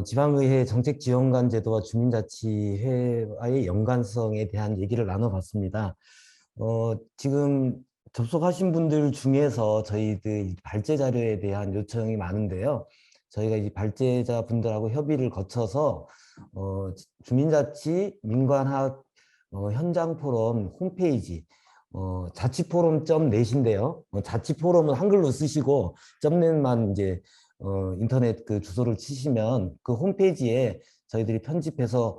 지방의회 정책지원관 제도와 주민자치회와의 연관성에 대한 얘기를 나눠봤습니다. 지금 접속하신 분들 중에서 저희들 발제 자료에 대한 요청이 많은데요. 저희가 이 발제자 분들하고 협의를 거쳐서 주민자치 민관학 현장 포럼 홈페이지 자치포럼.net인데요. 자치포럼은 한글로 쓰시고 .net만 이제 인터넷 그 주소를 치시면 그 홈페이지에 저희들이 편집해서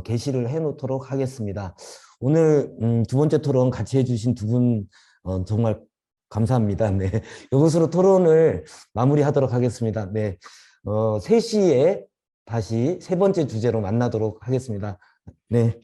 게시를 해놓도록 하겠습니다. 오늘 두 번째 토론 같이 해주신 두 분 정말 감사합니다. 네, 이것으로 토론을 마무리하도록 하겠습니다. 네, 3시에 다시 세 번째 주제로 만나도록 하겠습니다. 네.